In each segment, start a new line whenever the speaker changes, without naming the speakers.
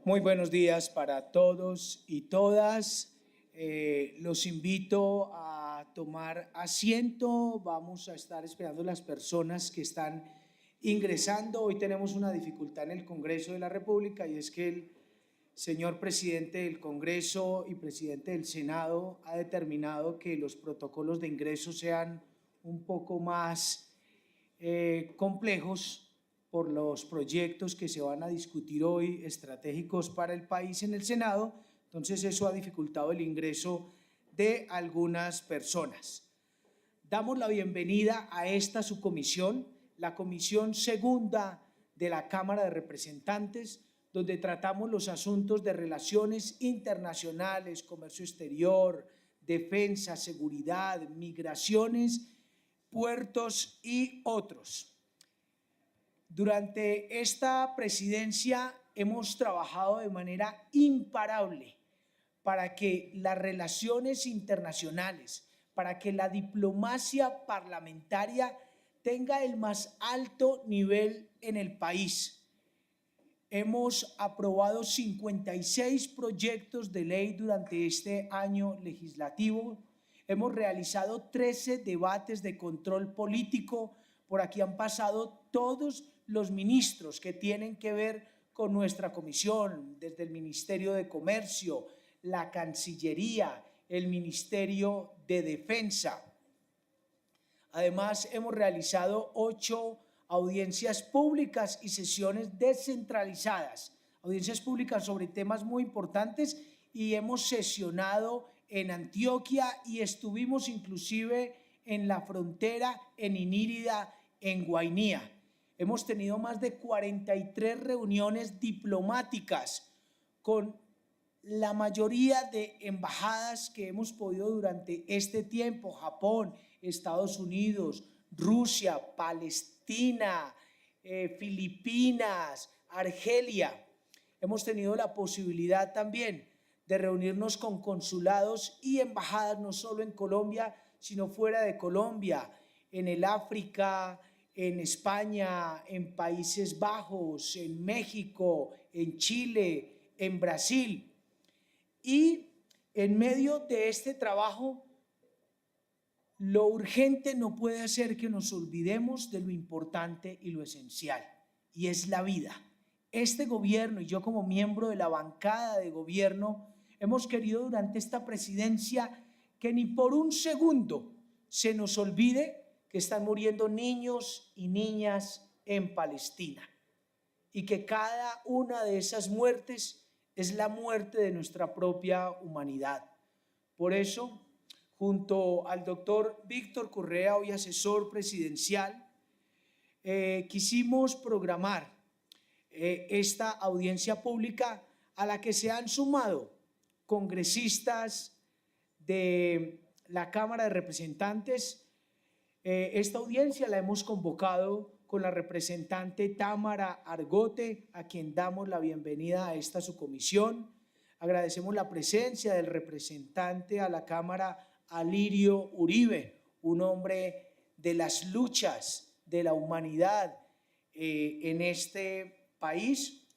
Muy buenos días para todos y todas. Los invito a tomar asiento. Vamos a estar esperando las personas que están ingresando. Hoy tenemos una dificultad en el Congreso de la República y es que el señor presidente del Congreso y presidente del Senado ha determinado que los protocolos de ingreso sean un poco más complejos por los proyectos que se van a discutir hoy estratégicos para el país en el Senado. Entonces eso ha dificultado el ingreso de algunas personas. Damos la bienvenida a esta subcomisión, la Comisión Segunda de la Cámara de Representantes, donde tratamos los asuntos de relaciones internacionales, comercio exterior, defensa, seguridad, migraciones, puertos y otros. Durante esta presidencia hemos trabajado de manera imparable para que las relaciones internacionales, para que la diplomacia parlamentaria tenga el más alto nivel en el país. Hemos aprobado 56 proyectos de ley durante este año legislativo. Hemos realizado 13 debates de control político. Por aquí han pasado todos los ministros que tienen que ver con nuestra comisión, desde el Ministerio de Comercio, la Cancillería, el Ministerio de Defensa. Además, hemos realizado 8 audiencias públicas y sesiones descentralizadas, audiencias públicas sobre temas muy importantes, y hemos sesionado en Antioquia y estuvimos inclusive en la frontera, en Inírida, en Guainía. Hemos tenido más de 43 reuniones diplomáticas con la mayoría de embajadas que hemos podido durante este tiempo: Japón, Estados Unidos, Rusia, Palestina, Filipinas, Argelia. Hemos tenido la posibilidad también de reunirnos con consulados y embajadas, no solo en Colombia, sino fuera de Colombia, en el África, en España, en Países Bajos, en México, en Chile, en Brasil. Y en medio de este trabajo, lo urgente no puede hacer que nos olvidemos de lo importante y lo esencial, y es la vida. Este gobierno y yo, como miembro de la bancada de gobierno, hemos querido durante esta presidencia que ni por un segundo se nos olvide que están muriendo niños y niñas en Palestina, y que cada una de esas muertes es la muerte de nuestra propia humanidad. Por eso, junto al doctor Víctor Correa, hoy asesor presidencial, quisimos programar esta audiencia pública, a la que se han sumado congresistas de la Cámara de Representantes. Esta audiencia la hemos convocado con la representante Támara Argote, a quien damos la bienvenida a esta subcomisión. Agradecemos la presencia del representante a la Cámara, Alirio Uribe, un hombre de las luchas de la humanidad en este país.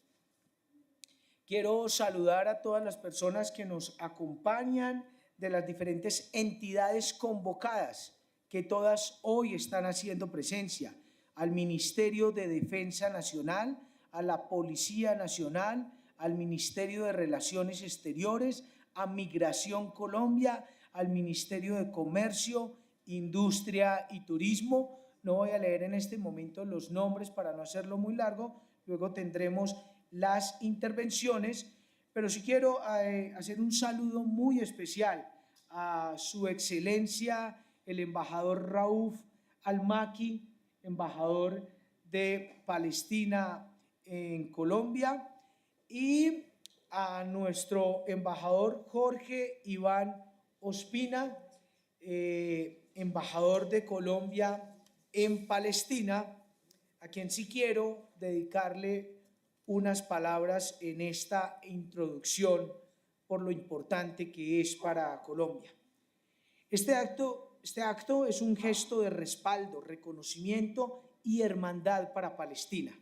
Quiero saludar a todas las personas que nos acompañan de las diferentes entidades convocadas, que todas hoy están haciendo presencia: al Ministerio de Defensa Nacional, a la Policía Nacional, al Ministerio de Relaciones Exteriores, a Migración Colombia, al Ministerio de Comercio, Industria y Turismo. No voy a leer en este momento los nombres para no hacerlo muy largo, luego tendremos las intervenciones, pero sí quiero hacer un saludo muy especial a su excelencia el embajador Rauf Al-Maki, embajador de Palestina en Colombia, y a nuestro embajador Jorge Iván Ospina, embajador de Colombia en Palestina, a quien sí quiero dedicarle unas palabras en esta introducción por lo importante que es para Colombia. Este acto es un gesto de respaldo, reconocimiento y hermandad para Palestina.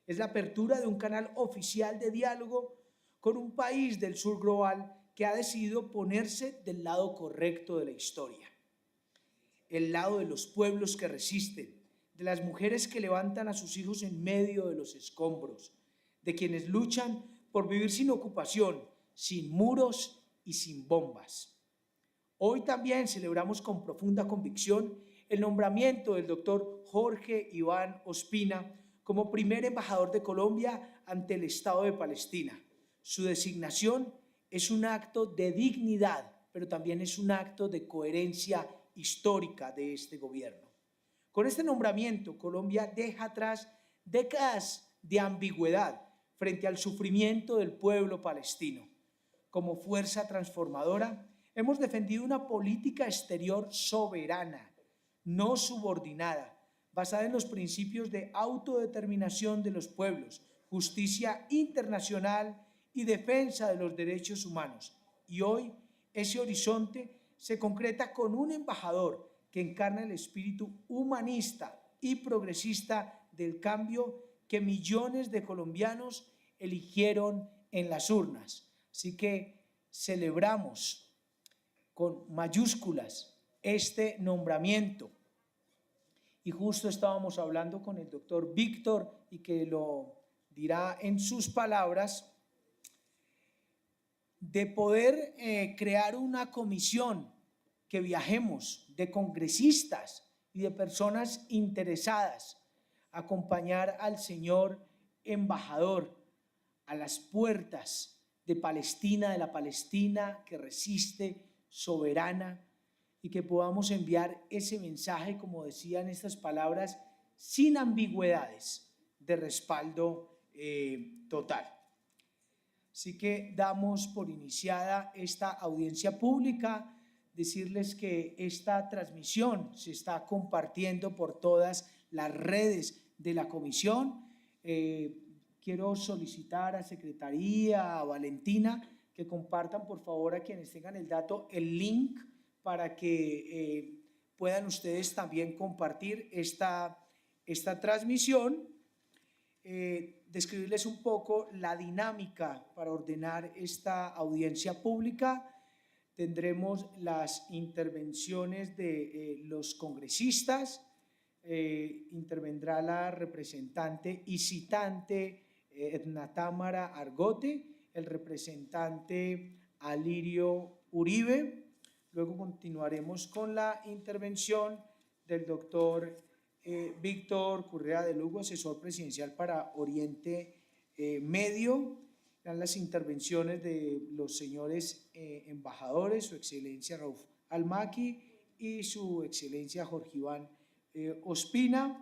Es la apertura de un canal oficial de diálogo con un país del sur global que ha decidido ponerse del lado correcto de la historia, el lado de los pueblos que resisten, de las mujeres que levantan a sus hijos en medio de los escombros, de quienes luchan por vivir sin ocupación, sin muros y sin bombas. Hoy también celebramos con profunda convicción el nombramiento del doctor Jorge Iván Ospina como primer embajador de Colombia ante el Estado de Palestina. Su designación es un acto de dignidad, pero también es un acto de coherencia histórica de este gobierno. Con este nombramiento, Colombia deja atrás décadas de ambigüedad frente al sufrimiento del pueblo palestino. Como fuerza transformadora, hemos defendido una política exterior soberana, no subordinada, basada en los principios de autodeterminación de los pueblos, justicia internacional y defensa de los derechos humanos. Y hoy ese horizonte se concreta con un embajador que encarna el espíritu humanista y progresista del cambio que millones de colombianos eligieron en las urnas. Así que celebramos con mayúsculas este nombramiento. Y justo estábamos hablando con el doctor Víctor, y que lo dirá en sus palabras, de poder crear una comisión que viajemos de congresistas y de personas interesadas a acompañar al señor embajador a las puertas de Palestina, de la Palestina que resiste, soberana, y que podamos enviar ese mensaje, como decían estas palabras, sin ambigüedades, de respaldo total. Así que damos por iniciada esta audiencia pública, decirles que esta transmisión se está compartiendo por todas las redes de la comisión. Quiero solicitar a Secretaría, a Valentina, que compartan por favor a quienes tengan el dato, el link para que puedan ustedes también compartir esta transmisión. Describirles un poco la dinámica para ordenar esta audiencia pública. Tendremos las intervenciones de los congresistas, intervendrá la representante y citante Edna Támara Argote, el representante Alirio Uribe. Luego continuaremos con la intervención del doctor Víctor Correa de Lugo, asesor presidencial para Oriente Medio. Las intervenciones de los señores embajadores, su excelencia Raúl Almaqui y su excelencia Jorge Iván Ospina,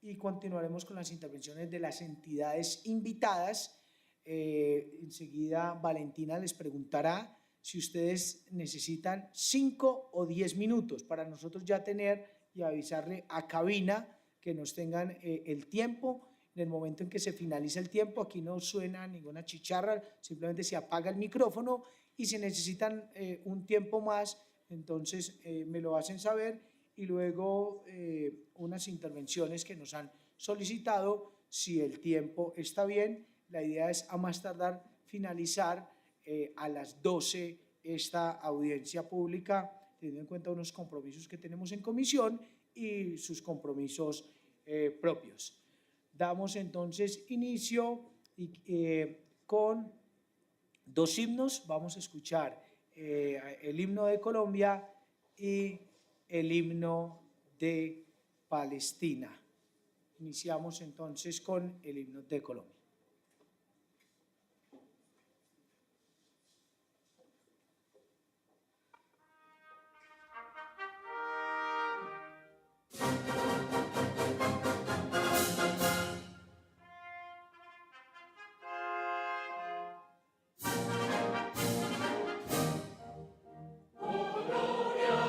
y continuaremos con las intervenciones de las entidades invitadas. Enseguida Valentina les preguntará si ustedes necesitan 5 o 10 minutos para nosotros ya tener y avisarle a cabina que nos tengan el tiempo. En el momento en que se finaliza el tiempo, aquí no suena ninguna chicharra, simplemente se apaga el micrófono, y si necesitan un tiempo más, entonces me lo hacen saber, y luego unas intervenciones que nos han solicitado, si el tiempo está bien. La idea es a más tardar finalizar a las 12 esta audiencia pública, teniendo en cuenta unos compromisos que tenemos en comisión y sus compromisos propios. Damos entonces inicio con 2 himnos. Vamos a escuchar el himno de Colombia y el himno de Palestina. Iniciamos entonces con el himno de Colombia.
Oh, gloria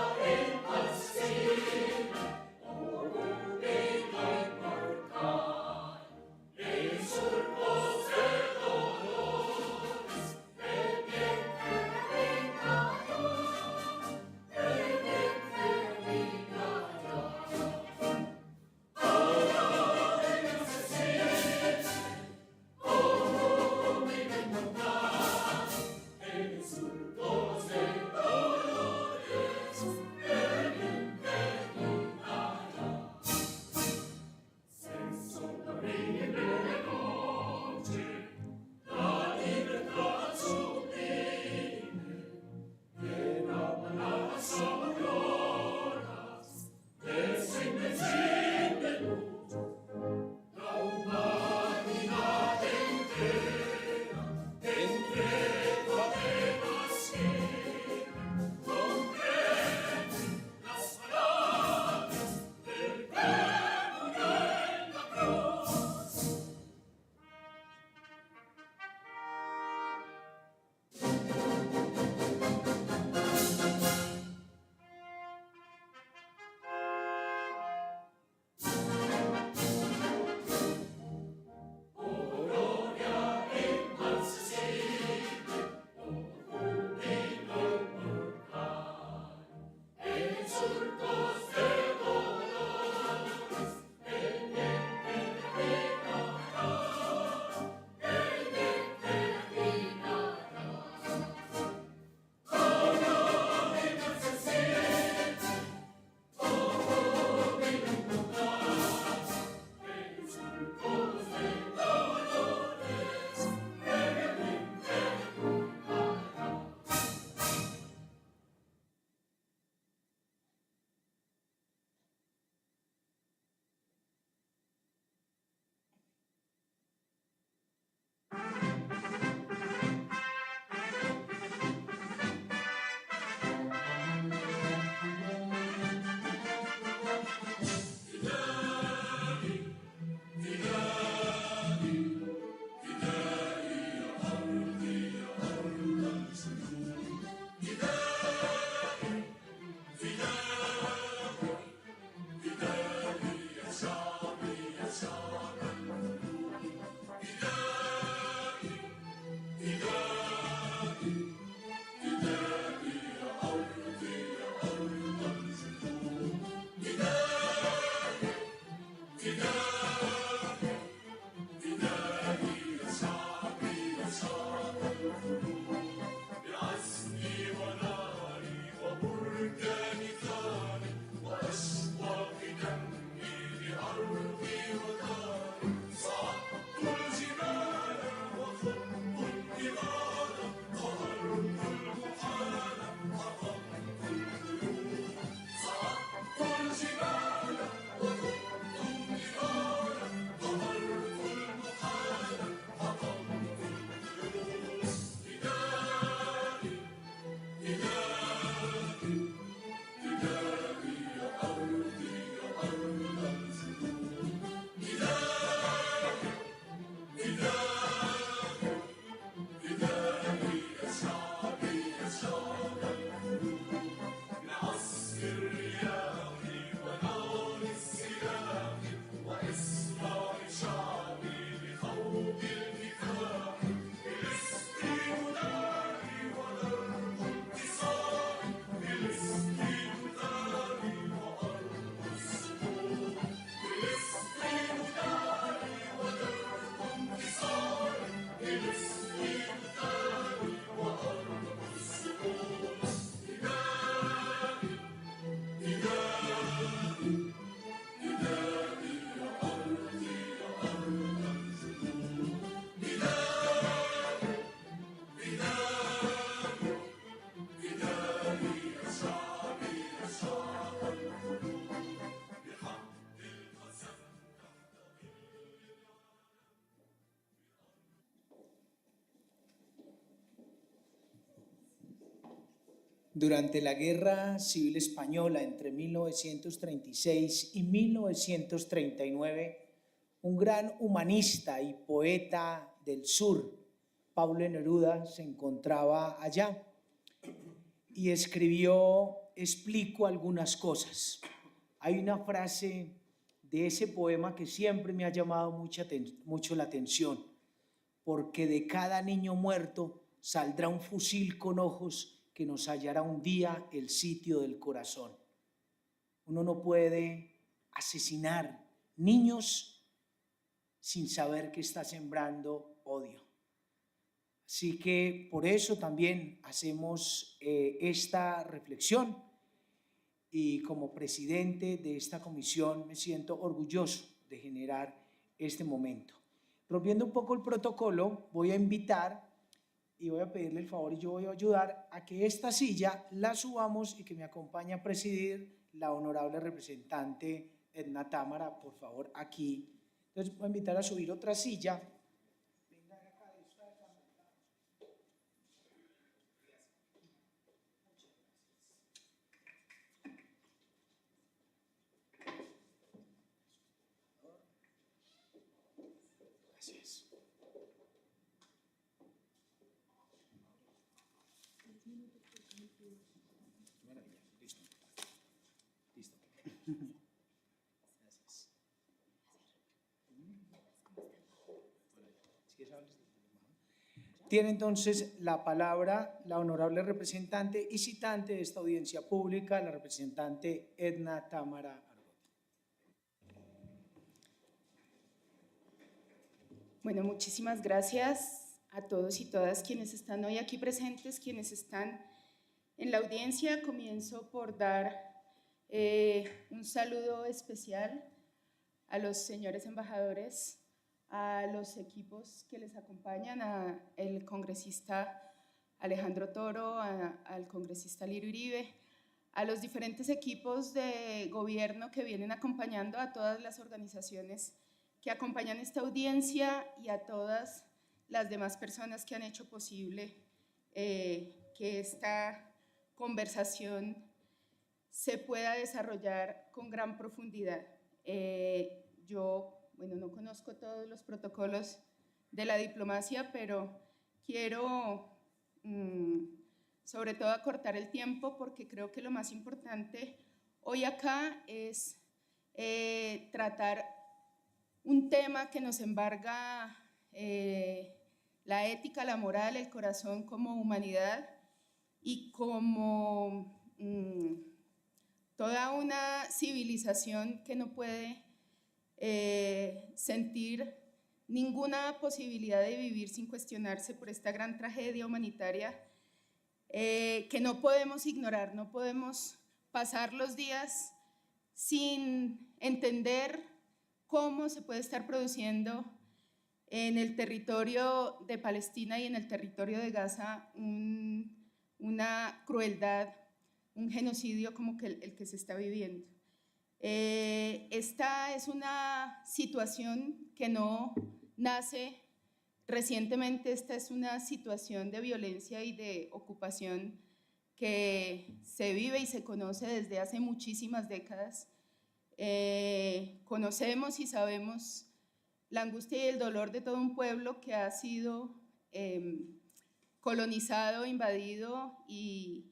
Durante la Guerra Civil Española entre 1936 y 1939, un gran humanista y poeta del sur, Pablo Neruda, se encontraba allá y escribió Explico algunas cosas. Hay una frase de ese poema que siempre me ha llamado mucho la atención, porque de cada niño muerto saldrá un fusil con ojos que nos hallará un día el sitio del corazón. Uno no puede asesinar niños sin saber que está sembrando odio. Así que por eso también hacemos esta reflexión, y como presidente de esta comisión me siento orgulloso de generar este momento. Rompiendo un poco el protocolo, voy a invitar y voy a pedirle el favor, y yo voy a ayudar a que esta silla la subamos y que me acompañe a presidir la honorable representante Edna Támara, por favor, aquí. Entonces voy a invitar a subir otra silla. Gracias. Maravilla, listo. Listo. Gracias. Tiene entonces la palabra la honorable representante y citante de esta audiencia pública, la representante Edna Támara Argot.
Bueno, muchísimas gracias a todos y todas quienes están hoy aquí presentes, quienes están en la audiencia. Comienzo por dar un saludo especial a los señores embajadores, a los equipos que les acompañan, al congresista Alejandro Toro, al congresista Lirio Uribe, a los diferentes equipos de gobierno que vienen acompañando, a todas las organizaciones que acompañan esta audiencia y a todas las demás personas que han hecho posible que esta conversación se pueda desarrollar con gran profundidad. Yo no conozco todos los protocolos de la diplomacia, pero quiero sobre todo acortar el tiempo, porque creo que lo más importante hoy acá es tratar un tema que nos embarga la ética, la moral, el corazón como humanidad y como toda una civilización que no puede sentir ninguna posibilidad de vivir sin cuestionarse por esta gran tragedia humanitaria que no podemos ignorar. No podemos pasar los días sin entender cómo se puede estar produciendo en el territorio de Palestina y en el territorio de Gaza una crueldad, un genocidio como el que se está viviendo. Esta es una situación que no nace recientemente, esta es una situación de violencia y de ocupación que se vive y se conoce desde hace muchísimas décadas. Conocemos y sabemos la angustia y el dolor de todo un pueblo que ha sido colonizado, invadido y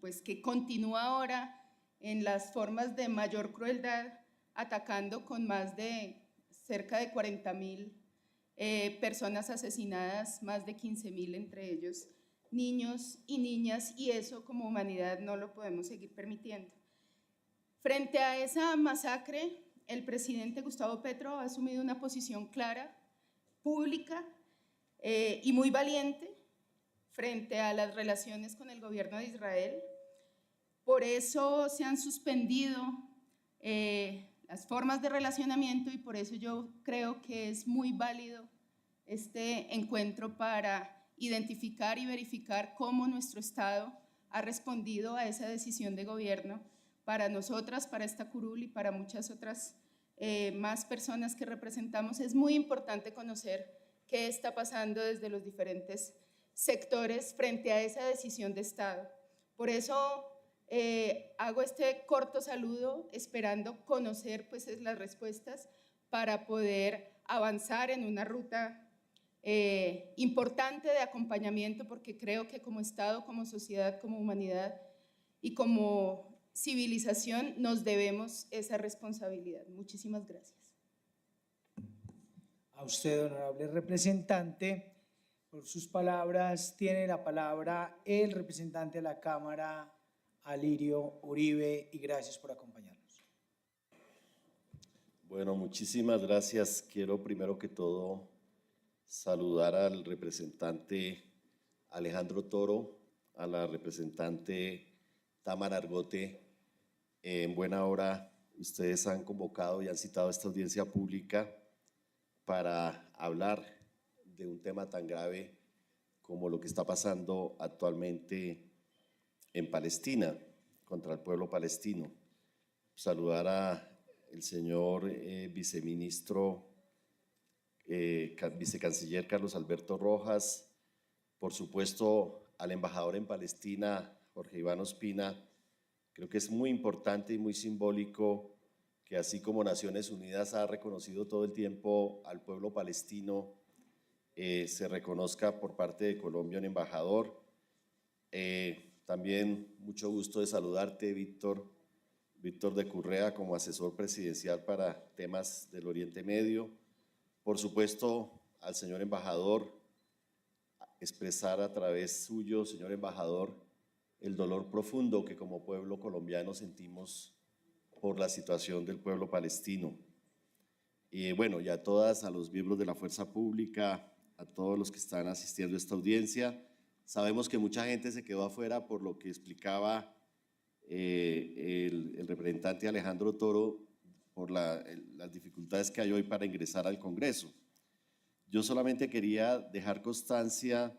pues que continúa ahora en las formas de mayor crueldad, atacando con más de cerca de 40.000 personas asesinadas, más de 15.000 entre ellos niños y niñas, y eso como humanidad no lo podemos seguir permitiendo. Frente a esa masacre, el presidente Gustavo Petro ha asumido una posición clara, pública y muy valiente frente a las relaciones con el gobierno de Israel. Por eso se han suspendido las formas de relacionamiento y por eso yo creo que es muy válido este encuentro para identificar y verificar cómo nuestro Estado ha respondido a esa decisión de gobierno. Para nosotras, para esta curul y para muchas otras más personas que representamos, es muy importante conocer qué está pasando desde los diferentes sectores frente a esa decisión de Estado. Por eso hago este corto saludo esperando conocer pues las respuestas para poder avanzar en una ruta importante de acompañamiento, porque creo que como Estado, como sociedad, como humanidad y como civilización nos debemos esa responsabilidad. Muchísimas gracias.
A usted, honorable representante, por sus palabras. Tiene la palabra el representante de la Cámara, Alirio Uribe, y gracias por acompañarnos.
Bueno, muchísimas gracias. Quiero primero que todo saludar al representante Alejandro Toro, a la representante Tamara Argote. En buena hora, ustedes han convocado y han citado esta audiencia pública para hablar de un tema tan grave como lo que está pasando actualmente en Palestina, contra el pueblo palestino. Saludar al señor viceministro, vicecanciller Carlos Alberto Rojas, por supuesto al embajador en Palestina, Jorge Iván Ospina. Creo que es muy importante y muy simbólico que así como Naciones Unidas ha reconocido todo el tiempo al pueblo palestino, se reconozca por parte de Colombia un embajador. También mucho gusto de saludarte, Víctor de Currea, como asesor presidencial para temas del Oriente Medio. Por supuesto, al señor embajador, expresar a través suyo, señor embajador, el dolor profundo que como pueblo colombiano sentimos por la situación del pueblo palestino. Y bueno, y a todas, a los miembros de la Fuerza Pública, a todos los que están asistiendo a esta audiencia. Sabemos que mucha gente se quedó afuera por lo que explicaba el representante Alejandro Toro, por las dificultades que hay hoy para ingresar al Congreso. Yo solamente quería dejar constancia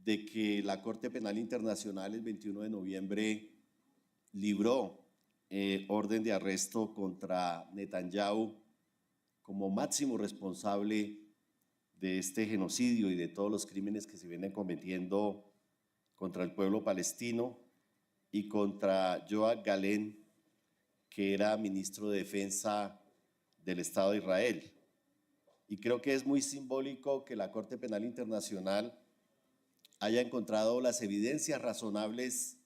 de que la Corte Penal Internacional el 21 de noviembre libró orden de arresto contra Netanyahu como máximo responsable de este genocidio y de todos los crímenes que se vienen cometiendo contra el pueblo palestino, y contra Yoav Galén, que era ministro de Defensa del Estado de Israel. Y creo que es muy simbólico que la Corte Penal Internacional haya encontrado las evidencias razonables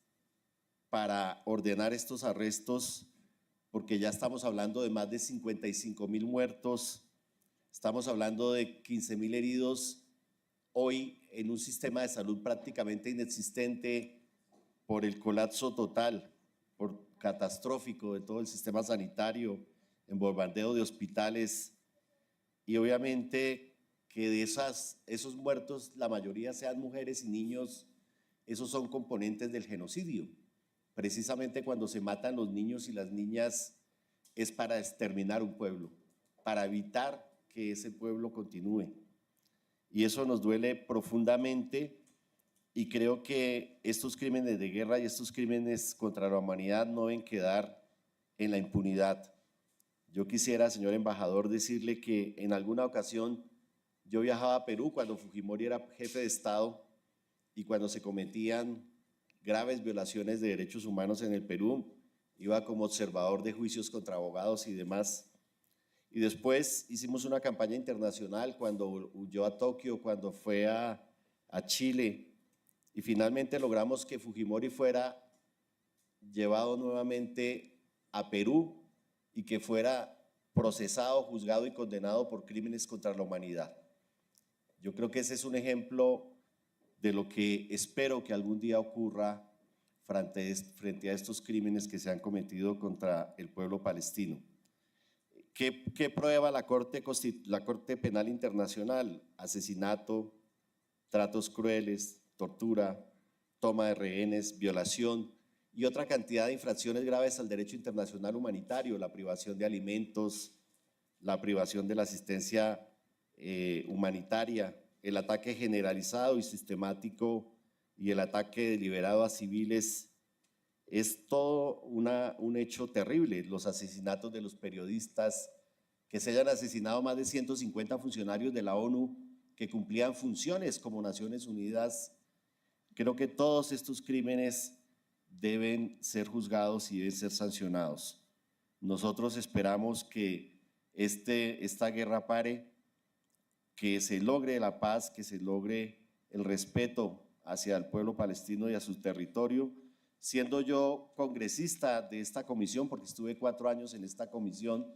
para ordenar estos arrestos, porque ya estamos hablando de más de 55.000 muertos, estamos hablando de 15.000 heridos hoy en un sistema de salud prácticamente inexistente por el colapso total, por catastrófico de todo el sistema sanitario, en bombardeo de hospitales, y obviamente que de esos muertos la mayoría sean mujeres y niños. Esos son componentes del genocidio. Precisamente cuando se matan los niños y las niñas es para exterminar un pueblo, para evitar que ese pueblo continúe. Y eso nos duele profundamente, y creo que estos crímenes de guerra y estos crímenes contra la humanidad no deben quedar en la impunidad. Yo quisiera, señor embajador, decirle que en alguna ocasión yo viajaba a Perú cuando Fujimori era jefe de Estado y cuando se cometían graves violaciones de derechos humanos en el Perú, iba como observador de juicios contra abogados y demás. Y después hicimos una campaña internacional cuando huyó a Tokio, cuando fue a Chile, y finalmente logramos que Fujimori fuera llevado nuevamente a Perú y que fuera procesado, juzgado y condenado por crímenes contra la humanidad. Yo creo que ese es un ejemplo de lo que espero que algún día ocurra frente a estos crímenes que se han cometido contra el pueblo palestino. ¿Qué prueba la Corte Penal Internacional? Asesinato, tratos crueles, tortura, toma de rehenes, violación y otra cantidad de infracciones graves al derecho internacional humanitario, la privación de alimentos, la privación de la asistencia humanitaria, el ataque generalizado y sistemático y el ataque deliberado a civiles. Es todo un hecho terrible. Los asesinatos de los periodistas, que se hayan asesinado más de 150 funcionarios de la ONU que cumplían funciones como Naciones Unidas. Creo que todos estos crímenes deben ser juzgados y deben ser sancionados. Nosotros esperamos que esta guerra pare, que se logre la paz, que se logre el respeto hacia el pueblo palestino y a su territorio. Siendo yo congresista de esta comisión, porque estuve 4 años en esta comisión,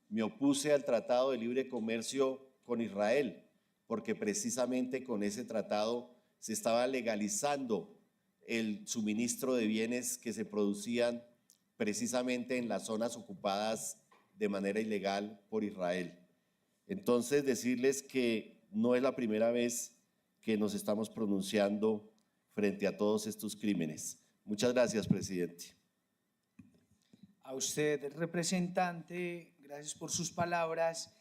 me opuse al Tratado de Libre Comercio con Israel, porque precisamente con ese tratado se estaba legalizando el suministro de bienes que se producían precisamente en las zonas ocupadas de manera ilegal por Israel. Entonces, decirles que no es la primera vez que nos estamos pronunciando frente a todos estos crímenes. Muchas gracias, presidente.
A usted, representante, gracias por sus palabras.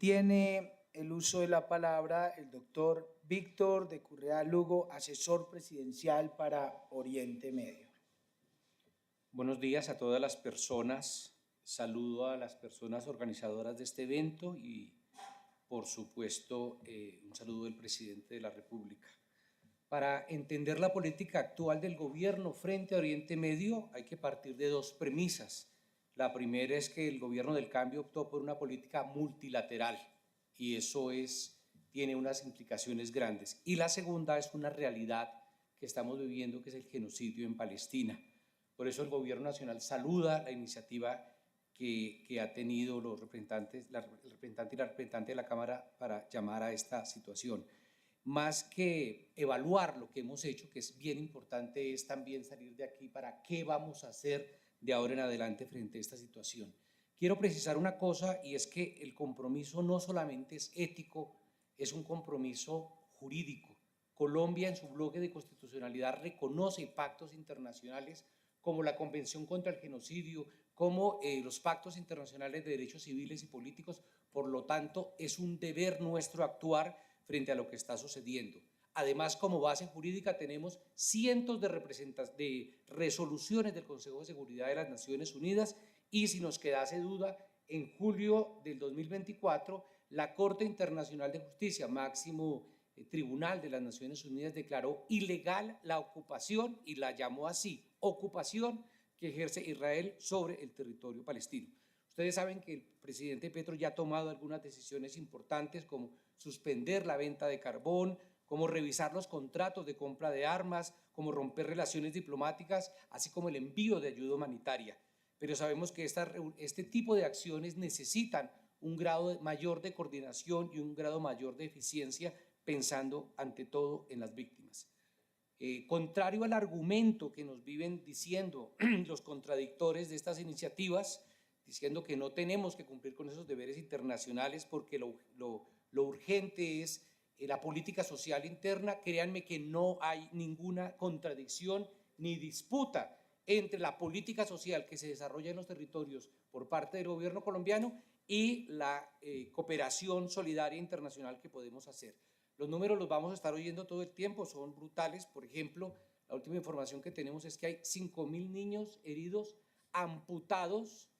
Tiene el uso de la palabra el doctor Víctor de Correa Lugo, asesor presidencial para Oriente Medio.
Buenos días a todas las personas. Saludo a las personas organizadoras de este evento y, por supuesto, un saludo del presidente de la República. Para entender la política actual del gobierno frente a Oriente Medio hay que partir de 2 premisas. La primera es que el gobierno del cambio optó por una política multilateral y eso tiene unas implicaciones grandes. Y la segunda es una realidad que estamos viviendo, que es el genocidio en Palestina. Por eso el gobierno nacional saluda la iniciativa que ha tenido el representante y la representante de la Cámara para llamar a esta situación. Más que evaluar lo que hemos hecho, que es bien importante, es también salir de aquí para qué vamos a hacer de ahora en adelante frente a esta situación. Quiero precisar una cosa, y es que el compromiso no solamente es ético, es un compromiso jurídico. Colombia, en su bloque de constitucionalidad, reconoce pactos internacionales como la Convención contra el Genocidio, como los pactos internacionales de derechos civiles y políticos. Por lo tanto, es un deber nuestro actuar frente a lo que está sucediendo. Además, como base jurídica tenemos cientos de resoluciones del Consejo de Seguridad de las Naciones Unidas y, si nos quedase duda, en julio del 2024, la Corte Internacional de Justicia, máximo tribunal de las Naciones Unidas, declaró ilegal la ocupación, y la llamó así, ocupación que ejerce Israel sobre el territorio palestino. Ustedes saben que el presidente Petro ya ha tomado algunas decisiones importantes, como suspender la venta de carbón, como revisar los contratos de compra de armas, como romper relaciones diplomáticas, así como el envío de ayuda humanitaria. Pero sabemos que este tipo de acciones necesitan un grado mayor de coordinación y un grado mayor de eficiencia, pensando ante todo en las víctimas. Contrario al argumento que nos viven diciendo los contradictores de estas iniciativas, diciendo que no tenemos que cumplir con esos deberes internacionales porque lo urgente es la política social interna, créanme que no hay ninguna contradicción ni disputa entre la política social que se desarrolla en los territorios por parte del gobierno colombiano y la cooperación solidaria internacional que podemos hacer. Los números los vamos a estar oyendo todo el tiempo, son brutales. Por ejemplo, la última información que tenemos es que hay 5.000 niños heridos, amputados,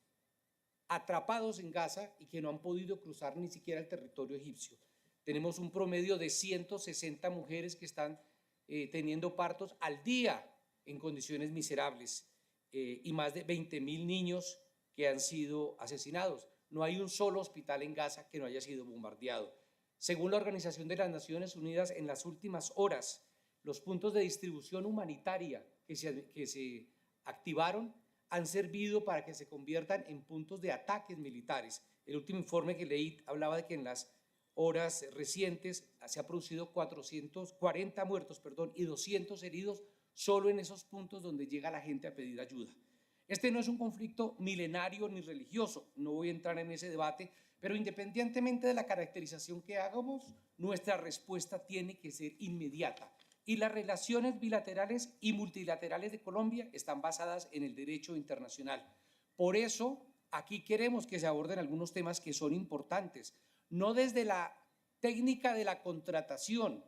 atrapados en Gaza y que no han podido cruzar ni siquiera el territorio egipcio. Tenemos un promedio de 160 mujeres que están teniendo partos al día en condiciones miserables y más de 20.000 niños que han sido asesinados. No hay un solo hospital en Gaza que no haya sido bombardeado. Según la Organización de las Naciones Unidas, en las últimas horas, los puntos de distribución humanitaria que se activaron han servido para que se conviertan en puntos de ataques militares. El último informe que leí hablaba de que en las horas recientes se ha producido 440 muertos, y 200 heridos solo en esos puntos donde llega la gente a pedir ayuda. Este no es un conflicto milenario ni religioso, no voy a entrar en ese debate, pero independientemente de la caracterización que hagamos, nuestra respuesta tiene que ser inmediata. Y las relaciones bilaterales y multilaterales de Colombia están basadas en el derecho internacional. Por eso, aquí queremos que se aborden algunos temas que son importantes, no desde la técnica de la contratación,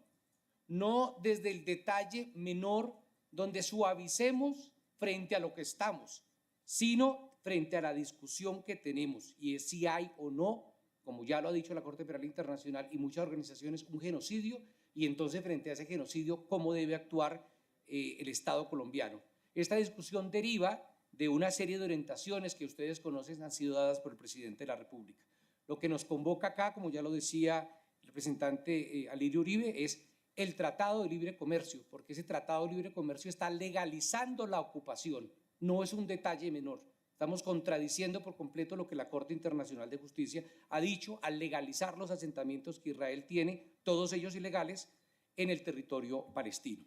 no desde el detalle menor donde suavicemos frente a lo que estamos, sino frente a la discusión que tenemos, y es si hay o no, como ya lo ha dicho la Corte Penal Internacional y muchas organizaciones, un genocidio, y entonces frente a ese genocidio, ¿cómo debe actuar el Estado colombiano? Esta discusión deriva de una serie de orientaciones que ustedes conocen, han sido dadas por el presidente de la República. Lo que nos convoca acá, como ya lo decía el representante Alirio Uribe, es el Tratado de Libre Comercio, porque ese Tratado de Libre Comercio está legalizando la ocupación, no es un detalle menor. Estamos contradiciendo por completo lo que la Corte Internacional de Justicia ha dicho al legalizar los asentamientos que Israel tiene, todos ellos ilegales, en el territorio palestino.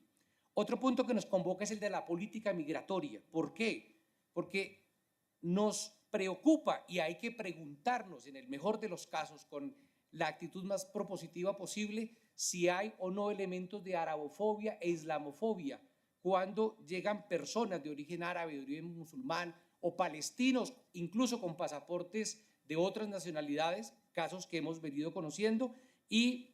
Otro punto que nos convoca es el de la política migratoria. ¿Por qué? Porque nos preocupa y hay que preguntarnos, en el mejor de los casos, con la actitud más propositiva posible, si hay o no elementos de arabofobia e islamofobia cuando llegan personas de origen árabe, de origen musulmán o palestinos, incluso con pasaportes de otras nacionalidades, casos que hemos venido conociendo, y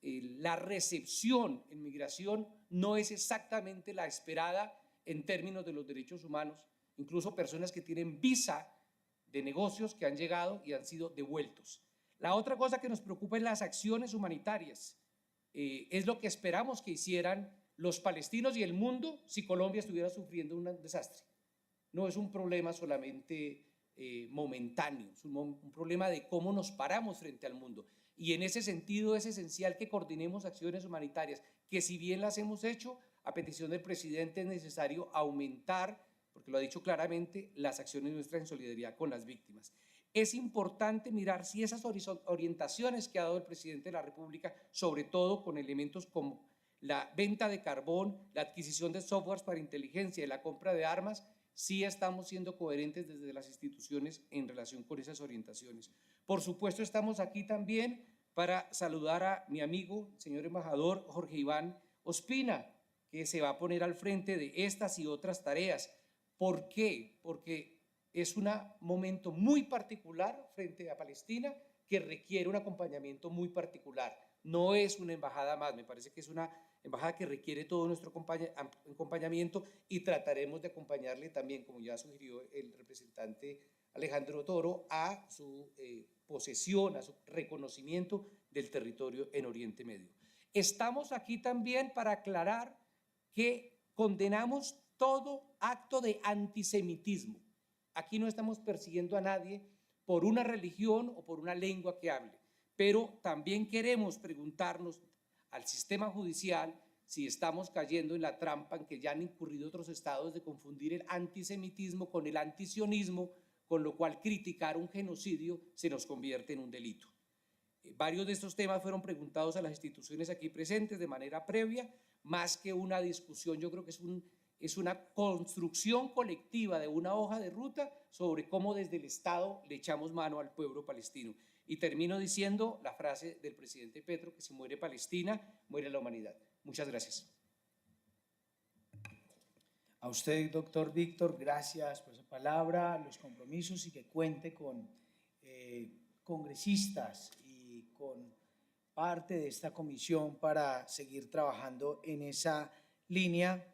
la recepción en migración no es exactamente la esperada en términos de los derechos humanos, incluso personas que tienen visa de negocios que han llegado y han sido devueltos. La otra cosa que nos preocupa es las acciones humanitarias. Es lo que esperamos que hicieran los palestinos y el mundo si Colombia estuviera sufriendo un desastre. No es un problema solamente momentáneo, es un problema de cómo nos paramos frente al mundo. Y en ese sentido es esencial que coordinemos acciones humanitarias, que si bien las hemos hecho, a petición del presidente es necesario aumentar, porque lo ha dicho claramente, las acciones nuestras en solidaridad con las víctimas. Es importante mirar si esas orientaciones que ha dado el presidente de la República, sobre todo con elementos como la venta de carbón, la adquisición de softwares para inteligencia y la compra de armas, sí estamos siendo coherentes desde las instituciones en relación con esas orientaciones. Por supuesto, estamos aquí también para saludar a mi amigo, señor embajador Jorge Iván Ospina, que se va a poner al frente de estas y otras tareas. ¿Por qué? Porque es un momento muy particular frente a Palestina que requiere un acompañamiento muy particular. No es una embajada más, me parece que es una embajada que requiere todo nuestro acompañamiento y trataremos de acompañarle también, como ya sugirió el representante Alejandro Toro, a su posesión, a su reconocimiento del territorio en Oriente Medio. Estamos aquí también para aclarar que condenamos todo acto de antisemitismo. Aquí no estamos persiguiendo a nadie por una religión o por una lengua que hable, pero también queremos preguntarnos al sistema judicial si estamos cayendo en la trampa en que ya han incurrido otros estados de confundir el antisemitismo con el antisionismo, con lo cual criticar un genocidio se nos convierte en un delito. Varios de estos temas fueron preguntados a las instituciones aquí presentes de manera previa, más que una discusión, yo creo que es una construcción colectiva de una hoja de ruta sobre cómo desde el Estado le echamos mano al pueblo palestino. Y termino diciendo la frase del presidente Petro, que si muere Palestina, muere la humanidad. Muchas gracias.
A usted, doctor Víctor, gracias por esa palabra, los compromisos y que cuente con congresistas y con parte de esta comisión para seguir trabajando en esa línea.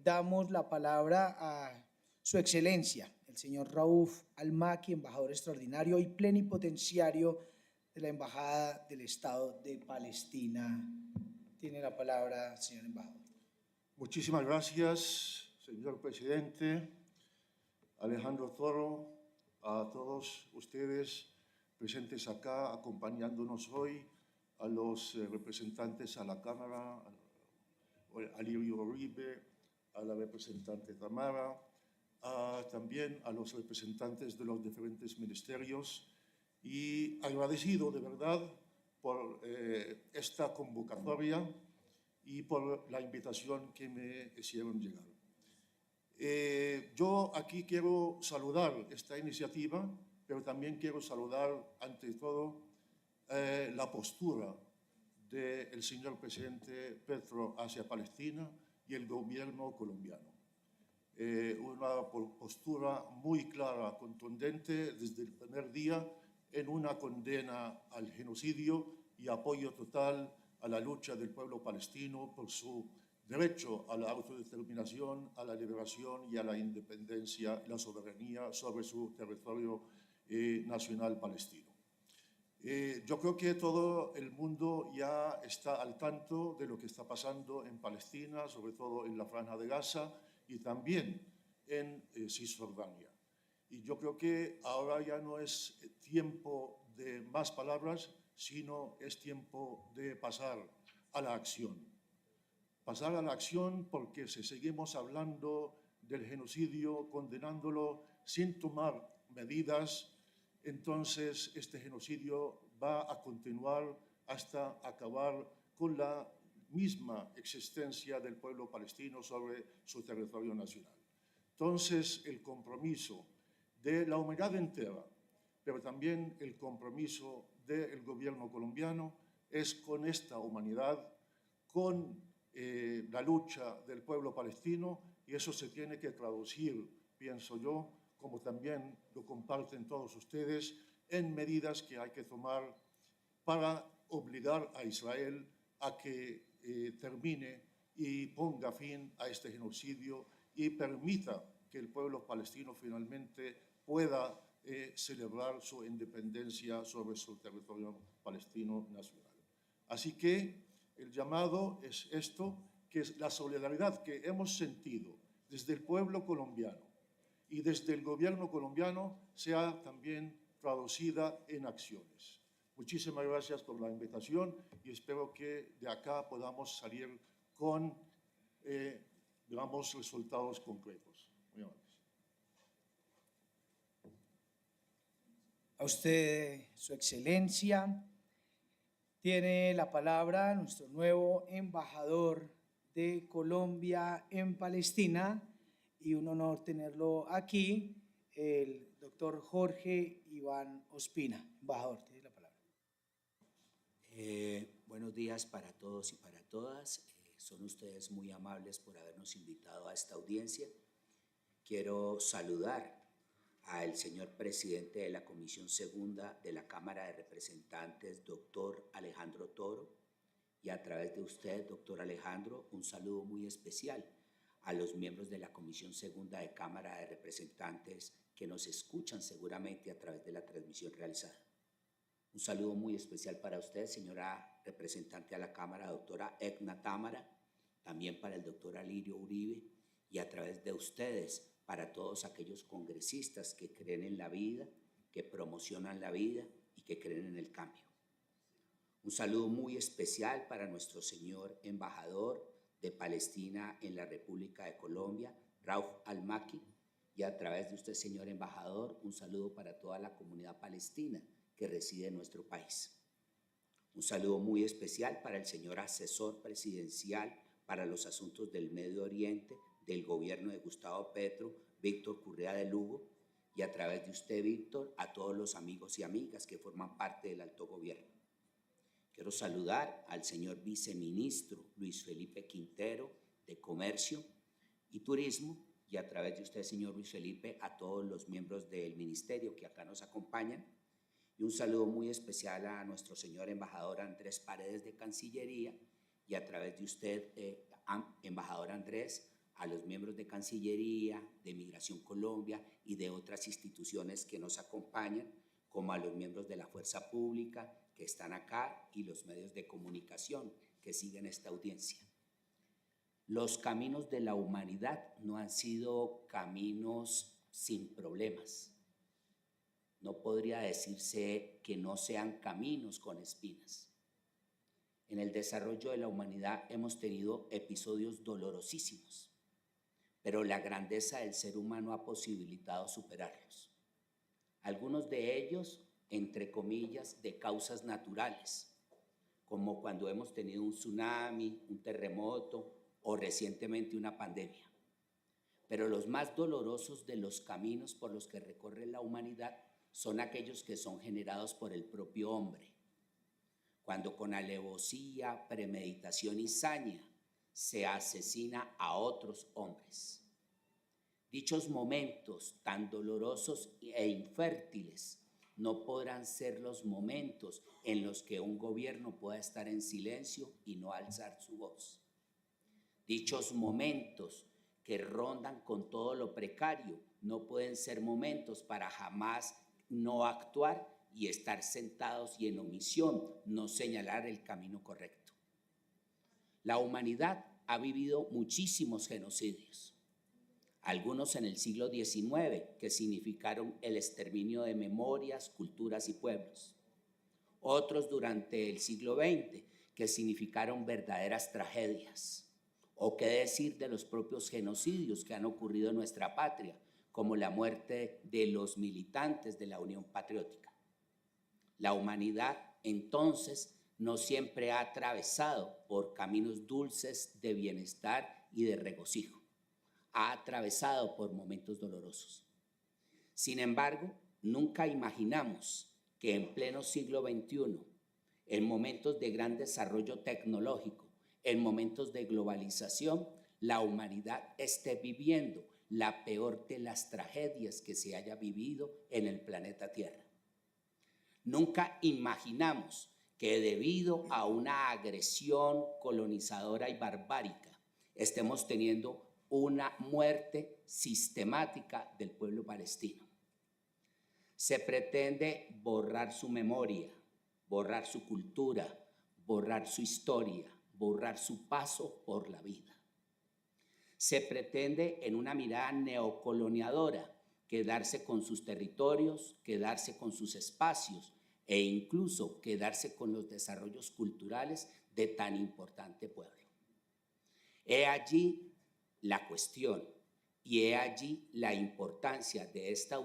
Damos la palabra a su excelencia, el señor Rauf Al-Makki, embajador extraordinario y plenipotenciario de la Embajada del Estado de Palestina. Tiene la palabra, señor embajador.
Muchísimas gracias, señor presidente, Alejandro Toro, a todos ustedes presentes acá, acompañándonos hoy, a los representantes a la Cámara, a Alirio Uribe, a la representante Tamara, también a los representantes de los diferentes ministerios y agradecido de verdad por esta convocatoria y por la invitación que me hicieron llegar. Yo aquí quiero saludar esta iniciativa, pero también quiero saludar ante todo la postura del señor presidente Petro hacia Palestina y el gobierno colombiano. Una postura muy clara, contundente desde el primer día en una condena al genocidio y apoyo total a la lucha del pueblo palestino por su derecho a la autodeterminación, a la liberación y a la independencia y la soberanía sobre su territorio nacional palestino. Yo creo que todo el mundo ya está al tanto de lo que está pasando en Palestina, sobre todo en la Franja de Gaza y también en Cisjordania. Y yo creo que ahora ya no es tiempo de más palabras, sino es tiempo de pasar a la acción. Pasar a la acción porque si seguimos hablando del genocidio, condenándolo sin tomar medidas, entonces este genocidio va a continuar hasta acabar con la misma existencia del pueblo palestino sobre su territorio nacional. Entonces, el compromiso de la humanidad entera, pero también el compromiso del gobierno colombiano es con esta humanidad, con la lucha del pueblo palestino, y eso se tiene que traducir, pienso yo, como también lo comparten todos ustedes, en medidas que hay que tomar para obligar a Israel a que termine y ponga fin a este genocidio y permita que el pueblo palestino finalmente pueda celebrar su independencia sobre su territorio palestino nacional. Así que el llamado es esto, que es la solidaridad que hemos sentido desde el pueblo colombiano y desde el gobierno colombiano sea también traducida en acciones. Muchísimas gracias por la invitación y espero que de acá podamos salir con, digamos, resultados concretos. Muy amables.
A usted, Su Excelencia, tiene la palabra nuestro nuevo embajador de Colombia en Palestina, y un honor tenerlo aquí, el doctor Jorge Iván Ospina. Embajador, tiene la palabra.
Buenos días para todos y para todas. Son ustedes muy amables por habernos invitado a esta audiencia. Quiero saludar al señor presidente de la Comisión Segunda de la Cámara de Representantes, doctor Alejandro Toro, y a través de usted, doctor Alejandro, un saludo muy especial a los miembros de la Comisión Segunda de Cámara de Representantes que nos escuchan seguramente a través de la transmisión realizada. Un saludo muy especial para usted, señora representante a la Cámara, doctora Edna Támara, también para el doctor Alirio Uribe, y a través de ustedes para todos aquellos congresistas que creen en la vida, que promocionan la vida y que creen en el cambio. Un saludo muy especial para nuestro señor embajador de Palestina en la República de Colombia, Rauf Al-Maki, y a través de usted, señor embajador, un saludo para toda la comunidad palestina que reside en nuestro país. Un saludo muy especial para el señor asesor presidencial para los asuntos del Medio Oriente del gobierno de Gustavo Petro, Víctor Correa de Lugo, y a través de usted, Víctor, a todos los amigos y amigas que forman parte del alto gobierno. Quiero saludar al señor viceministro Luis Felipe Quintero de Comercio y Turismo, y a través de usted, señor Luis Felipe, a todos los miembros del ministerio que acá nos acompañan. Y un saludo muy especial a nuestro señor embajador Andrés Paredes de Cancillería, y a través de usted, embajador Andrés, a los miembros de Cancillería, de Migración Colombia y de otras instituciones que nos acompañan, como a los miembros de la Fuerza Pública que están acá y los medios de comunicación que siguen esta audiencia. Los caminos de la humanidad no han sido caminos sin problemas. No podría decirse que no sean caminos con espinas. En el desarrollo de la humanidad hemos tenido episodios dolorosísimos, pero la grandeza del ser humano ha posibilitado superarlos. Algunos de ellos, entre comillas, de causas naturales, como cuando hemos tenido un tsunami, un terremoto o recientemente una pandemia. Pero los más dolorosos de los caminos por los que recorre la humanidad son aquellos que son generados por el propio hombre, cuando con alevosía, premeditación y saña se asesina a otros hombres. Dichos momentos tan dolorosos e infértiles no podrán ser los momentos en los que un gobierno pueda estar en silencio y no alzar su voz. Dichos momentos que rondan con todo lo precario no pueden ser momentos para jamás no actuar y estar sentados y en omisión, no señalar el camino correcto. La humanidad ha vivido muchísimos genocidios, algunos en el siglo XIX, que significaron el exterminio de memorias, culturas y pueblos. Otros durante el siglo XX, que significaron verdaderas tragedias. O qué decir de los propios genocidios que han ocurrido en nuestra patria, como la muerte de los militantes de la Unión Patriótica. La humanidad, entonces, no siempre ha atravesado por caminos dulces de bienestar y de regocijo. Ha atravesado por momentos dolorosos. Sin embargo, nunca imaginamos que en pleno siglo XXI, en momentos de gran desarrollo tecnológico, en momentos de globalización, la humanidad esté viviendo la peor de las tragedias que se haya vivido en el planeta Tierra. Nunca imaginamos que debido a una agresión colonizadora y barbárica estemos teniendo una muerte sistemática del pueblo palestino. Se pretende borrar su memoria, borrar su cultura, borrar su historia, borrar su paso por la vida. Se pretende, en una mirada neocoloniadora, quedarse con sus territorios, quedarse con sus espacios e incluso quedarse con los desarrollos culturales de tan importante pueblo. He allí la cuestión y he allí la importancia de esta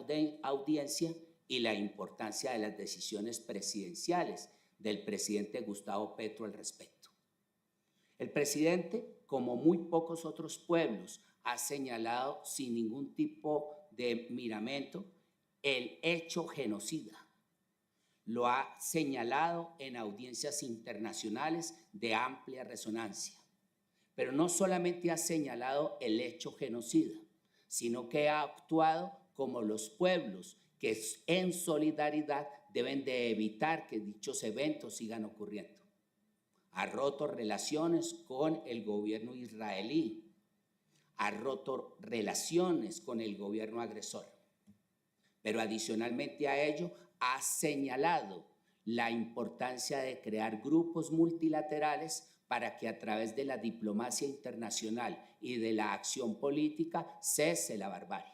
audiencia y la importancia de las decisiones presidenciales del presidente Gustavo Petro al respecto. El presidente, como muy pocos otros pueblos, ha señalado sin ningún tipo de miramento el hecho genocida. Lo ha señalado en audiencias internacionales de amplia resonancia. Pero no solamente ha señalado el hecho genocida, sino que ha actuado como los pueblos que en solidaridad deben de evitar que dichos eventos sigan ocurriendo. Ha roto relaciones con el gobierno israelí, ha roto relaciones con el gobierno agresor, pero adicionalmente a ello ha señalado la importancia de crear grupos multilaterales para que a través de la diplomacia internacional y de la acción política cese la barbarie.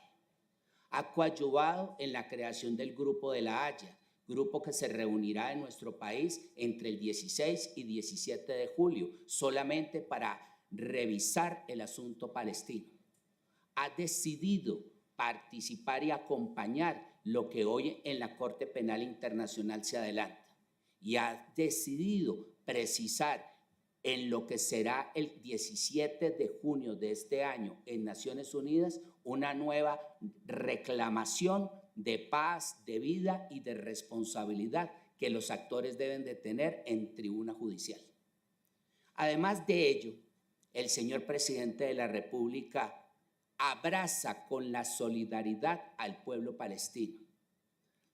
Ha coadyuvado en la creación del Grupo de la Haya, grupo que se reunirá en nuestro país entre el 16 y 17 de julio, solamente para revisar el asunto palestino. Ha decidido participar y acompañar lo que hoy en la Corte Penal Internacional se adelanta y ha decidido precisar en lo que será el 17 de junio de este año en Naciones Unidas una nueva reclamación de paz, de vida y de responsabilidad que los actores deben de tener en tribuna judicial. Además de ello, el señor presidente de la República abraza con la solidaridad al pueblo palestino,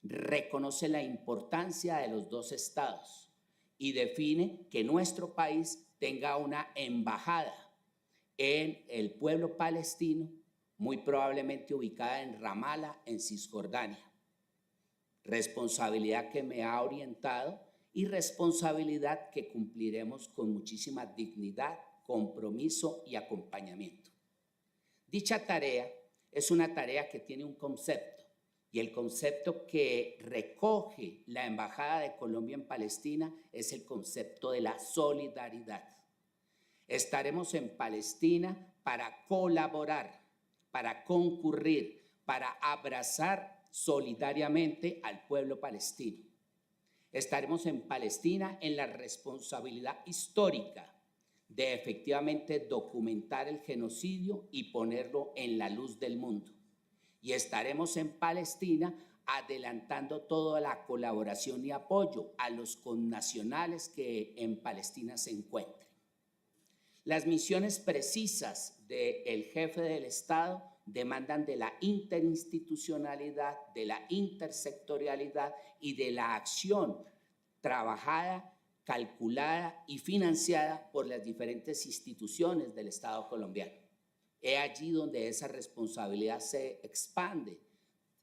reconoce la importancia de los dos estados y define que nuestro país tenga una embajada en el pueblo palestino, muy probablemente ubicada en Ramala, en Cisjordania. Responsabilidad que me ha orientado y responsabilidad que cumpliremos con muchísima dignidad, compromiso y acompañamiento. Dicha tarea es una tarea que tiene un concepto, y el concepto que recoge la Embajada de Colombia en Palestina es el concepto de la solidaridad. Estaremos en Palestina para colaborar, para concurrir, para abrazar solidariamente al pueblo palestino. Estaremos en Palestina en la responsabilidad histórica de efectivamente documentar el genocidio y ponerlo en la luz del mundo. Y estaremos en Palestina adelantando toda la colaboración y apoyo a los connacionales que en Palestina se encuentren. Las misiones precisas del jefe del Estado demandan de la interinstitucionalidad, de la intersectorialidad y de la acción trabajada, calculada y financiada por las diferentes instituciones del Estado colombiano. Es allí donde esa responsabilidad se expande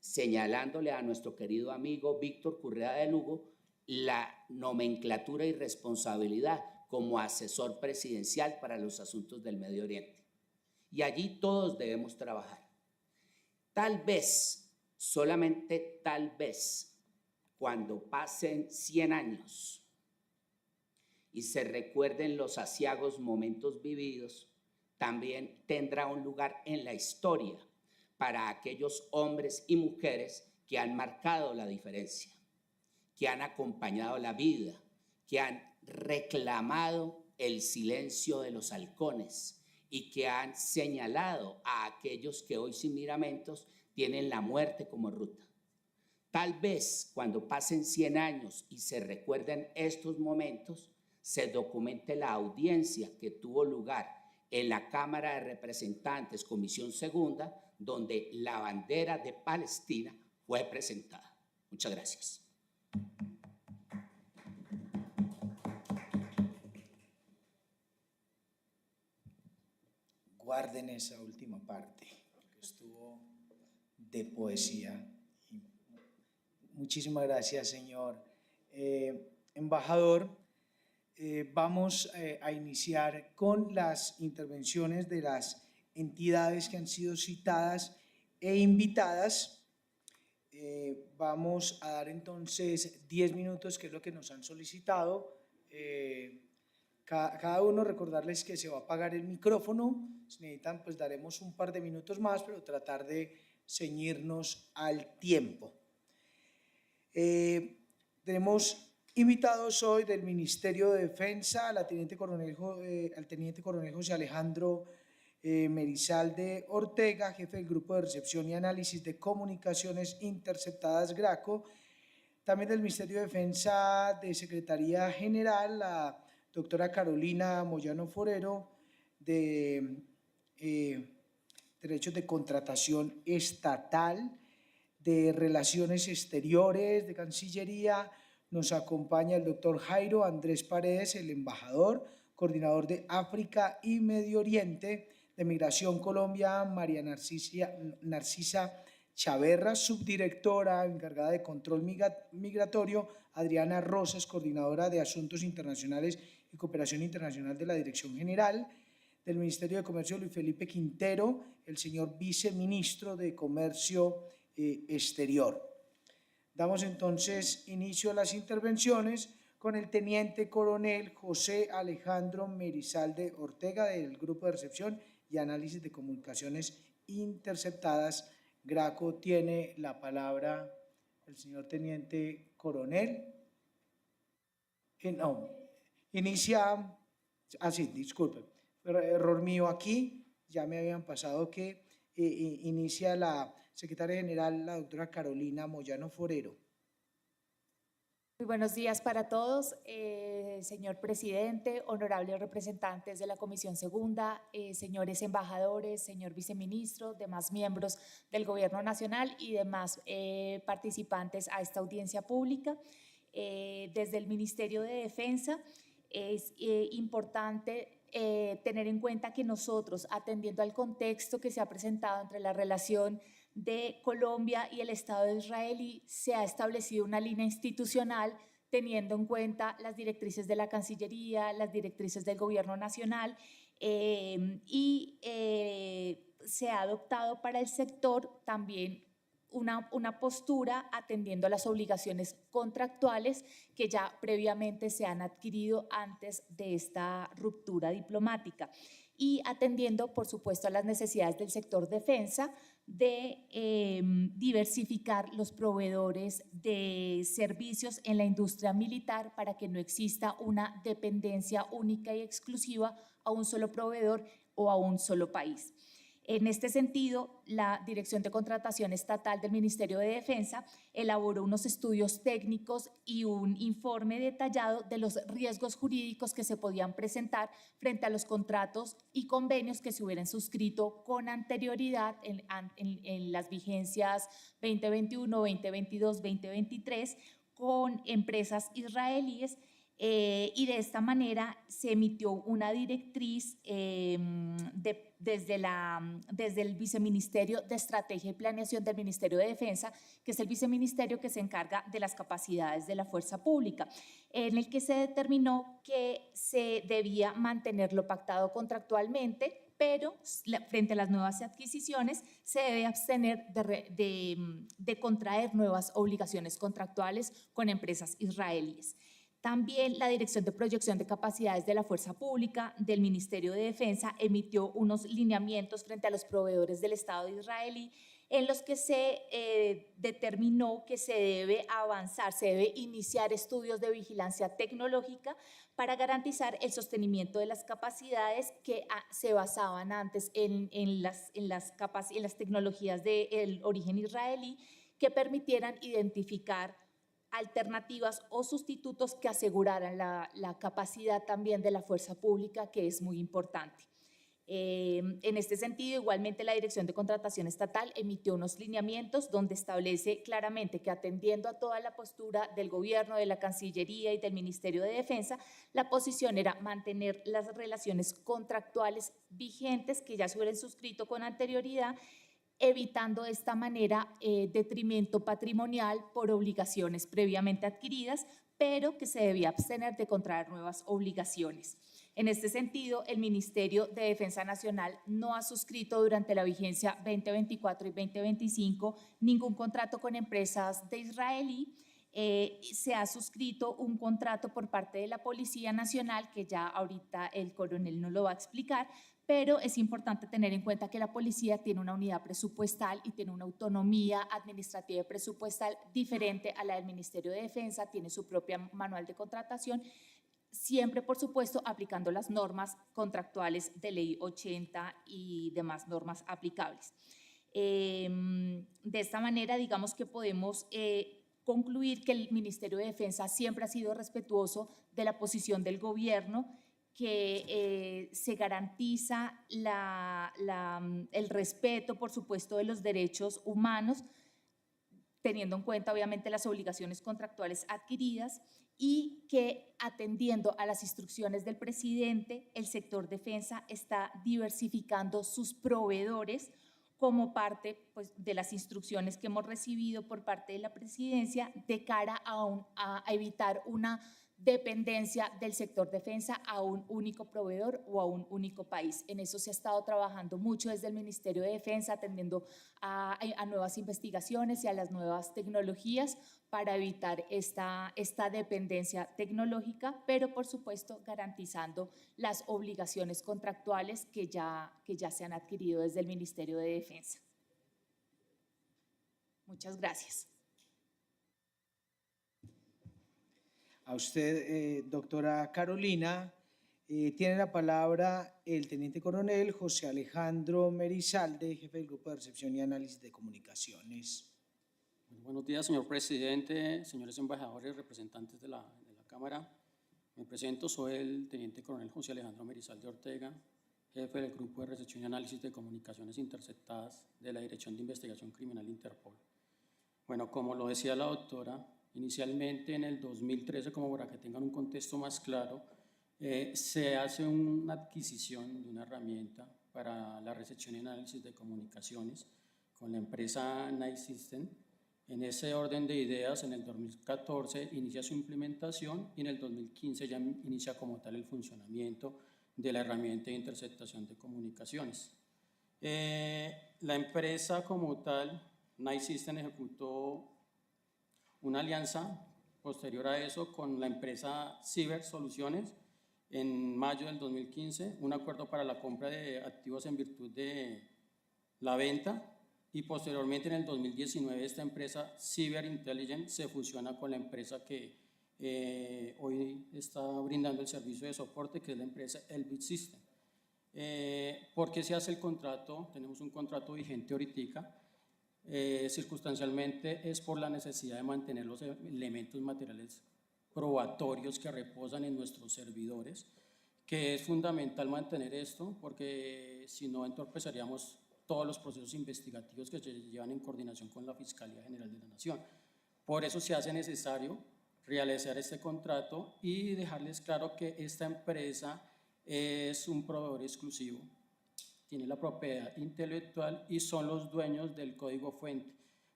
señalándole a nuestro querido amigo Víctor Correa de Lugo la nomenclatura y responsabilidad como asesor presidencial para los asuntos del Medio Oriente. Y allí todos debemos trabajar. Tal vez, solamente tal vez, cuando pasen 100 años y se recuerden los aciagos momentos vividos, también tendrá un lugar en la historia para aquellos hombres y mujeres que han marcado la diferencia, que han acompañado la vida, que han reclamado el silencio de los halcones y que han señalado a aquellos que hoy sin miramentos tienen la muerte como ruta. Tal vez cuando pasen 100 años y se recuerden estos momentos, se documente la audiencia que tuvo lugar en la Cámara de Representantes, Comisión Segunda, donde la bandera de Palestina fue presentada. Muchas gracias.
Guarden esa última parte, que estuvo de poesía. Muchísimas gracias, señor embajador. Vamos a iniciar con las intervenciones de las entidades que han sido citadas e invitadas. Vamos a dar entonces 10 minutos, que es lo que nos han solicitado. Cada uno, recordarles que se va a apagar el micrófono. Si necesitan, pues daremos un par de minutos más, pero tratar de ceñirnos al tiempo. Tenemos invitados hoy del Ministerio de Defensa al teniente coronel José Alejandro Merizalde Ortega, jefe del Grupo de Recepción y Análisis de Comunicaciones Interceptadas GRACO. También del Ministerio de Defensa de Secretaría General, la doctora Carolina Moyano Forero, de Derechos de Contratación Estatal, de Relaciones Exteriores, de Cancillería. Nos acompaña el doctor Jairo Andrés Paredes, el embajador, coordinador de África y Medio Oriente, de Migración Colombia, María Narcisa Chaverra, subdirectora encargada de control migratorio, Adriana Rosas, coordinadora de Asuntos Internacionales y Cooperación Internacional de la Dirección General. Del Ministerio de Comercio, Luis Felipe Quintero, el señor viceministro de Comercio Exterior. Damos entonces inicio a las intervenciones con el teniente coronel José Alejandro Merizalde Ortega, del Grupo de Recepción y Análisis de Comunicaciones Interceptadas GRACO. Tiene la palabra el señor teniente coronel. No, inicia, sí, disculpe, error mío aquí, ya me habían pasado que inicia la secretaria general, la doctora Carolina Moyano Forero.
Muy buenos días para todos, señor presidente, honorables representantes de la Comisión Segunda, señores embajadores, señor viceministro, demás miembros del Gobierno Nacional y demás participantes a esta audiencia pública. Desde el Ministerio de Defensa es importante tener en cuenta que nosotros, atendiendo al contexto que se ha presentado entre la relación de Colombia y el Estado israelí, se ha establecido una línea institucional teniendo en cuenta las directrices de la Cancillería, las directrices del Gobierno Nacional y se ha adoptado para el sector también una postura atendiendo a las obligaciones contractuales que ya previamente se han adquirido antes de esta ruptura diplomática y atendiendo, por supuesto, a las necesidades del sector defensa de diversificar los proveedores de servicios en la industria militar para que no exista una dependencia única y exclusiva a un solo proveedor o a un solo país. En este sentido, la Dirección de Contratación Estatal del Ministerio de Defensa elaboró unos estudios técnicos y un informe detallado de los riesgos jurídicos que se podían presentar frente a los contratos y convenios que se hubieran suscrito con anterioridad en las vigencias 2021, 2022, 2023 con empresas israelíes Y de esta manera se emitió una directriz desde el Viceministerio de Estrategia y Planeación del Ministerio de Defensa, que es el viceministerio que se encarga de las capacidades de la fuerza pública, en el que se determinó que se debía mantener lo pactado contractualmente, pero frente a las nuevas adquisiciones se debe abstener de contraer nuevas obligaciones contractuales con empresas israelíes. También la Dirección de Proyección de Capacidades de la Fuerza Pública del Ministerio de Defensa emitió unos lineamientos frente a los proveedores del Estado israelí en los que se determinó que se debe avanzar, se debe iniciar estudios de vigilancia tecnológica para garantizar el sostenimiento de las capacidades que se basaban antes en las tecnologías de origen israelí, que permitieran identificar alternativas o sustitutos que aseguraran la capacidad también de la fuerza pública, que es muy importante. En este sentido, igualmente la Dirección de Contratación Estatal emitió unos lineamientos donde establece claramente que, atendiendo a toda la postura del gobierno, de la Cancillería y del Ministerio de Defensa, la posición era mantener las relaciones contractuales vigentes que ya se hubieran suscrito con anterioridad, evitando de esta manera detrimento patrimonial por obligaciones previamente adquiridas, pero que se debía abstener de contraer nuevas obligaciones. En este sentido, el Ministerio de Defensa Nacional no ha suscrito durante la vigencia 2024 y 2025 ningún contrato con empresas de israelí. Se ha suscrito un contrato por parte de la Policía Nacional, que ya ahorita el coronel nos lo va a explicar, pero es importante tener en cuenta que la policía tiene una unidad presupuestal y tiene una autonomía administrativa y presupuestal diferente a la del Ministerio de Defensa, tiene su propia manual de contratación, siempre, por supuesto, aplicando las normas contractuales de Ley 80 y demás normas aplicables. De esta manera, digamos que podemos concluir que el Ministerio de Defensa siempre ha sido respetuoso de la posición del gobierno, que se garantiza el respeto, por supuesto, de los derechos humanos, teniendo en cuenta, obviamente, las obligaciones contractuales adquiridas, y que, atendiendo a las instrucciones del presidente, el sector defensa está diversificando sus proveedores como parte, pues, de las instrucciones que hemos recibido por parte de la presidencia de cara a evitar una dependencia del sector defensa a un único proveedor o a un único país. En eso se ha estado trabajando mucho desde el Ministerio de Defensa, atendiendo a nuevas investigaciones y a las nuevas tecnologías para evitar esta dependencia tecnológica, pero por supuesto garantizando las obligaciones contractuales que ya se han adquirido desde el Ministerio de Defensa. Muchas gracias.
A usted, doctora Carolina, tiene la palabra el teniente coronel José Alejandro Merizalde, jefe del Grupo de Recepción y Análisis de Comunicaciones.
Buenos días, señor presidente, señores embajadores, representantes de la Cámara. Me presento, soy el teniente coronel José Alejandro Merizalde Ortega, jefe del Grupo de Recepción y Análisis de Comunicaciones Interceptadas de la Dirección de Investigación Criminal Interpol. Bueno, como lo decía la doctora, inicialmente en el 2013, como para que tengan un contexto más claro, se hace una adquisición de una herramienta para la recepción y análisis de comunicaciones con la empresa Night System. En ese orden de ideas, en el 2014 inicia su implementación y en el 2015 ya inicia como tal el funcionamiento de la herramienta de interceptación de comunicaciones. La empresa como tal, Night System, ejecutó una alianza posterior a eso con la empresa Cyber Soluciones en mayo del 2015, un acuerdo para la compra de activos en virtud de la venta, y posteriormente en el 2019 esta empresa Cyber Intelligence se fusiona con la empresa que hoy está brindando el servicio de soporte, que es la empresa Elbit System. ¿Por qué se hace el contrato? Tenemos un contrato vigente ahorita. Circunstancialmente es por la necesidad de mantener los elementos materiales probatorios que reposan en nuestros servidores, que es fundamental mantener esto, porque si no entorpeceríamos todos los procesos investigativos que se llevan en coordinación con la Fiscalía General de la Nación. Por eso se hace necesario realizar este contrato y dejarles claro que esta empresa es un proveedor exclusivo, tiene la propiedad intelectual y son los dueños del código fuente,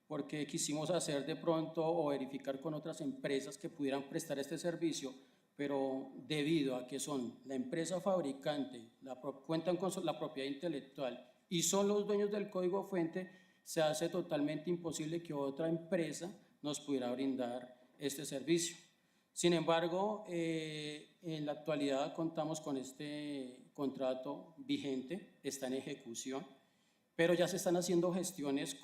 porque quisimos hacer de pronto o verificar con otras empresas que pudieran prestar este servicio, pero debido a que son la empresa fabricante, cuentan con la propiedad intelectual y son los dueños del código fuente, se hace totalmente imposible que otra empresa nos pudiera brindar este servicio. Sin embargo, en la actualidad contamos con este contrato vigente, está en ejecución, pero ya se están haciendo gestiones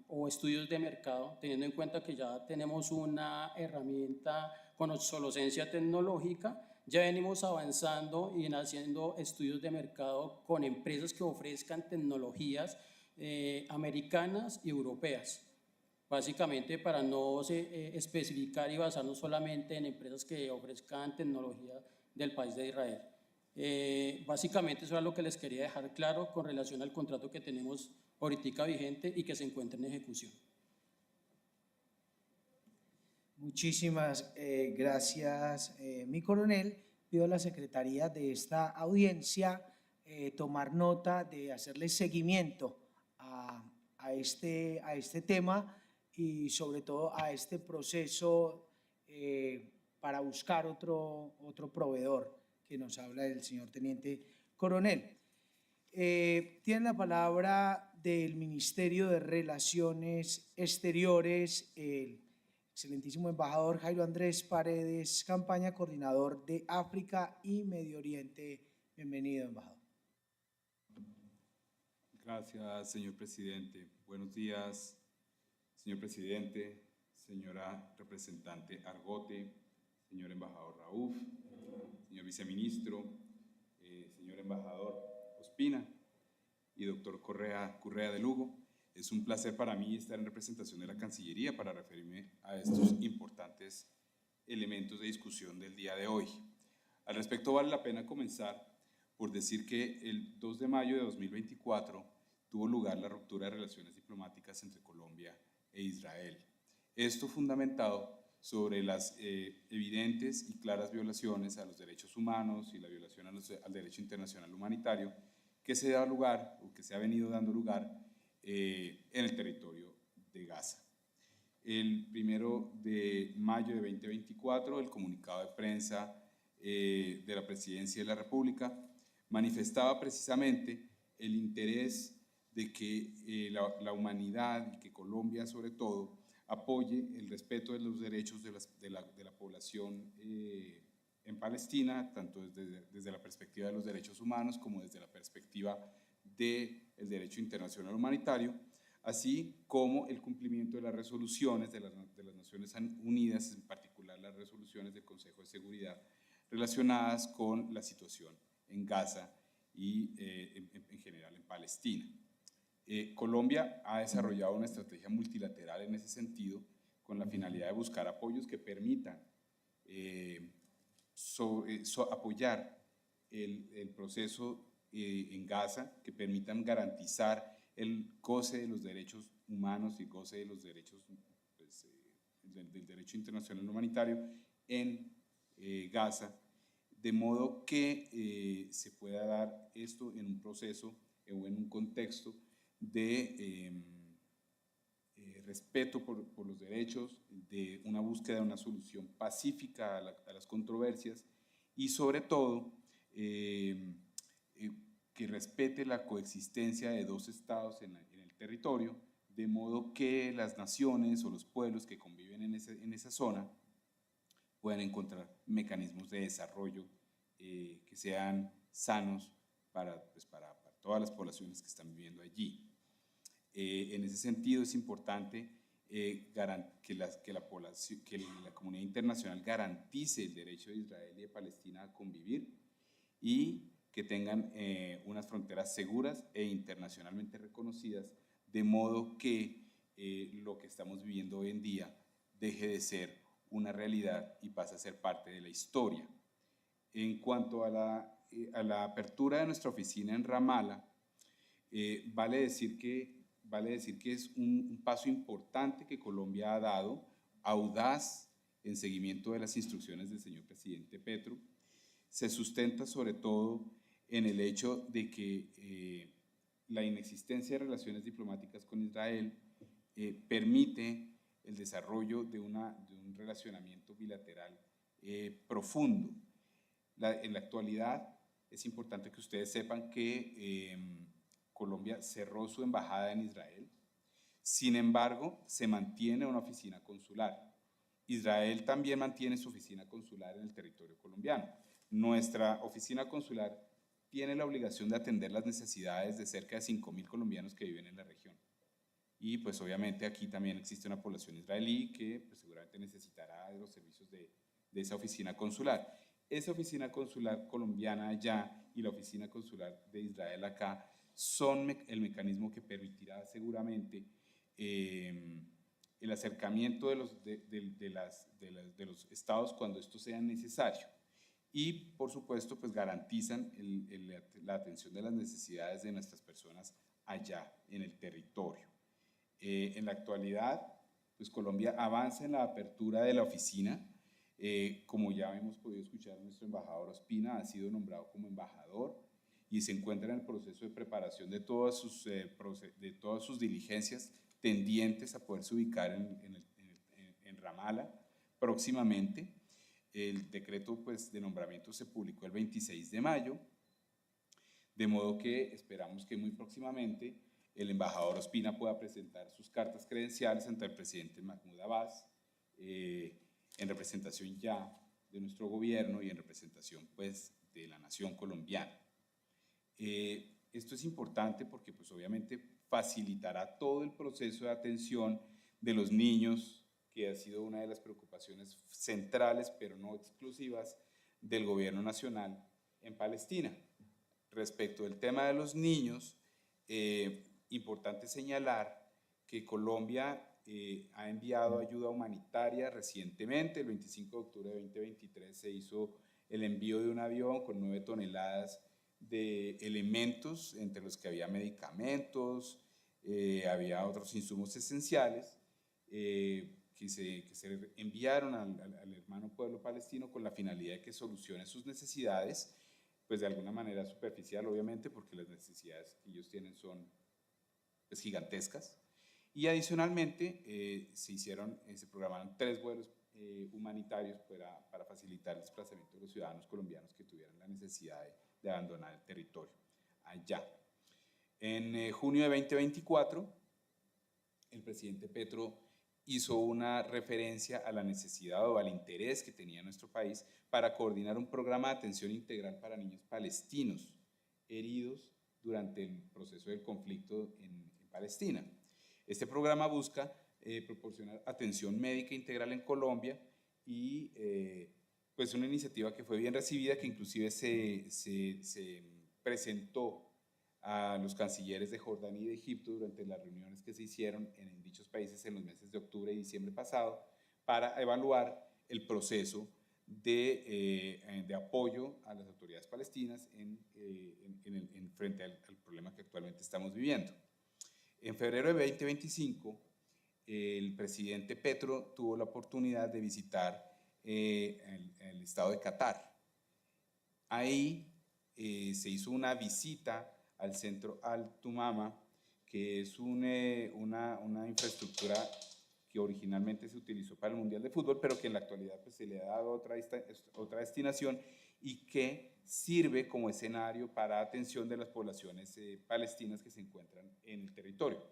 o estudios de mercado, teniendo en cuenta que ya tenemos una herramienta con obsolescencia tecnológica, ya venimos avanzando y haciendo estudios de mercado con empresas que ofrezcan tecnologías americanas y europeas, básicamente para no especificar y basarnos solamente en empresas que ofrezcan tecnología del país de Israel. Básicamente eso es lo que les quería dejar claro con relación al contrato que tenemos ahorita vigente y que se encuentra en ejecución.
Muchísimas gracias, mi coronel. Pido a la secretaría de esta audiencia tomar nota de hacerle seguimiento a este tema y sobre todo a este proceso para buscar otro proveedor que nos habla el señor teniente coronel. Tiene la palabra del Ministerio de Relaciones Exteriores el excelentísimo embajador Jairo Andrés Paredes Campaña, coordinador de África y Medio Oriente. Bienvenido, embajador.
Gracias, señor presidente. Buenos días, señor presidente, señora representante Argote, señor embajador Raúf, señor viceministro, señor embajador Ospina y doctor Currea de Lugo. Es un placer para mí estar en representación de la Cancillería para referirme a estos importantes elementos de discusión del día de hoy. Al respecto, vale la pena comenzar por decir que el 2 de mayo de 2024 tuvo lugar la ruptura de relaciones diplomáticas entre Colombia e Israel. Esto fundamentado sobre las evidentes y claras violaciones a los derechos humanos y la violación al derecho internacional humanitario que se da lugar o que se ha venido dando lugar en el territorio de Gaza. El 1 de mayo de 2024, el comunicado de prensa de la Presidencia de la República manifestaba precisamente el interés de que la humanidad y que Colombia sobre todo apoye el respeto de los derechos de la población en Palestina, tanto desde la perspectiva de los derechos humanos como desde la perspectiva del derecho internacional humanitario, así como el cumplimiento de las resoluciones de las Naciones Unidas, en particular las resoluciones del Consejo de Seguridad relacionadas con la situación en Gaza y en general en Palestina. Colombia ha desarrollado una estrategia multilateral en ese sentido, con la finalidad de buscar apoyos que permitan apoyar el proceso en Gaza, que permitan garantizar el goce de los derechos humanos y goce de los derechos del derecho internacional humanitario en Gaza, de modo que se pueda dar esto en un proceso o en un contexto de respeto por los derechos, de una búsqueda de una solución pacífica a las controversias y sobre todo que respete la coexistencia de dos estados en el territorio, de modo que las naciones o los pueblos que conviven en esa zona puedan encontrar mecanismos de desarrollo que sean sanos para todas las poblaciones que están viviendo allí. En ese sentido es importante que la comunidad internacional garantice el derecho de Israel y de Palestina a convivir y que tengan unas fronteras seguras e internacionalmente reconocidas, de modo que lo que estamos viviendo hoy en día deje de ser una realidad y pase a ser parte de la historia. En cuanto a la apertura de nuestra oficina en Ramala, vale decir que es un paso importante que Colombia ha dado, audaz en seguimiento de las instrucciones del señor presidente Petro, se sustenta sobre todo en el hecho de que la inexistencia de relaciones diplomáticas con Israel permite el desarrollo de un relacionamiento bilateral profundo. En la actualidad es importante que ustedes sepan que Colombia cerró su embajada en Israel. Sin embargo, se mantiene una oficina consular. Israel también mantiene su oficina consular en el territorio colombiano. Nuestra oficina consular tiene la obligación de atender las necesidades de cerca de 5.000 colombianos que viven en la región. Y pues obviamente aquí también existe una población israelí que pues, seguramente necesitará de los servicios de esa oficina consular. Esa oficina consular colombiana allá y la oficina consular de Israel acá son el mecanismo que permitirá seguramente el acercamiento de los estados cuando esto sea necesario. Y, por supuesto, pues garantizan la atención de las necesidades de nuestras personas allá en el territorio. En la actualidad, pues Colombia avanza en la apertura de la oficina. Como ya hemos podido escuchar, nuestro embajador Ospina ha sido nombrado como embajador y se encuentra en el proceso de preparación de todas sus diligencias tendientes a poderse ubicar en Ramala próximamente. El decreto pues, de nombramiento se publicó el 26 de mayo, de modo que esperamos que muy próximamente el embajador Ospina pueda presentar sus cartas credenciales ante el presidente Mahmoud Abbas, en representación ya de nuestro gobierno y en representación pues, de la nación colombiana. Esto es importante porque pues, obviamente facilitará todo el proceso de atención de los niños, que ha sido una de las preocupaciones centrales, pero no exclusivas, del gobierno nacional en Palestina. Respecto del tema de los niños, importante señalar que Colombia ha enviado ayuda humanitaria recientemente. El 25 de octubre de 2023 se hizo el envío de un avión con 9 toneladas de elementos, entre los que había medicamentos, había otros insumos esenciales, que se enviaron al hermano pueblo palestino con la finalidad de que solucione sus necesidades, pues de alguna manera superficial, obviamente, porque las necesidades que ellos tienen son pues, gigantescas. Y adicionalmente se programaron 3 vuelos humanitarios para facilitar el desplazamiento de los ciudadanos colombianos que tuvieran la necesidad de abandonar el territorio allá. En junio de 2024, el presidente Petro hizo una referencia a la necesidad o al interés que tenía nuestro país para coordinar un programa de atención integral para niños palestinos heridos durante el proceso del conflicto en Palestina. Este programa busca proporcionar atención médica integral en Colombia y pues una iniciativa que fue bien recibida, que inclusive se presentó a los cancilleres de Jordania y de Egipto durante las reuniones que se hicieron en dichos países en los meses de octubre y diciembre pasado para evaluar el proceso de apoyo a las autoridades palestinas frente al problema que actualmente estamos viviendo. En febrero de 2025, el presidente Petro tuvo la oportunidad de visitar el estado de Qatar. Ahí se hizo una visita al centro Al-Tumama, que es una infraestructura que originalmente se utilizó para el Mundial de Fútbol, pero que en la actualidad pues, se le ha dado otra destinación y que sirve como escenario para atención de las poblaciones palestinas que se encuentran en el territorio.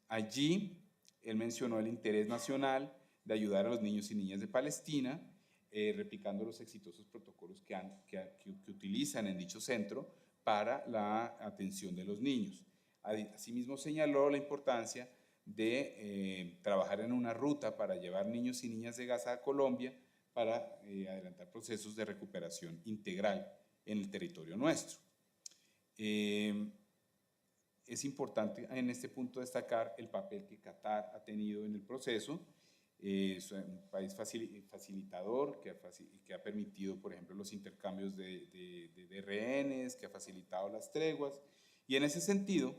Allí él mencionó el interés nacional de ayudar a los niños y niñas de Palestina, replicando los exitosos protocolos que utilizan en dicho centro para la atención de los niños. Asimismo señaló la importancia de trabajar en una ruta para llevar niños y niñas de Gaza a Colombia para adelantar procesos de recuperación integral en el territorio nuestro. Es importante en este punto destacar el papel que Qatar ha tenido en el proceso. Es un país facilitador que ha permitido, por ejemplo, los intercambios de rehenes, que ha facilitado las treguas. Y en ese sentido,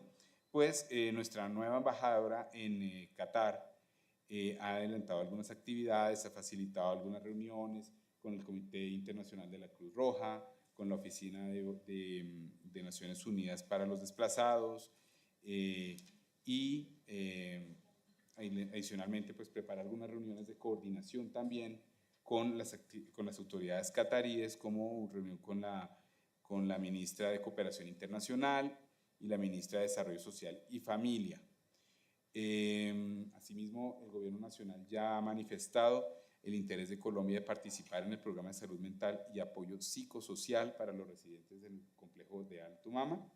pues nuestra nueva embajadora en Qatar ha adelantado algunas actividades, ha facilitado algunas reuniones con el Comité Internacional de la Cruz Roja, con la Oficina de Naciones Unidas para los Desplazados y adicionalmente pues prepara algunas reuniones de coordinación también con las autoridades cataríes, como reunión con la ministra de Cooperación Internacional y la ministra de Desarrollo Social y Familia. Asimismo, el Gobierno Nacional ya ha manifestado el interés de Colombia de participar en el programa de salud mental y apoyo psicosocial para los residentes del complejo de Alto Mama.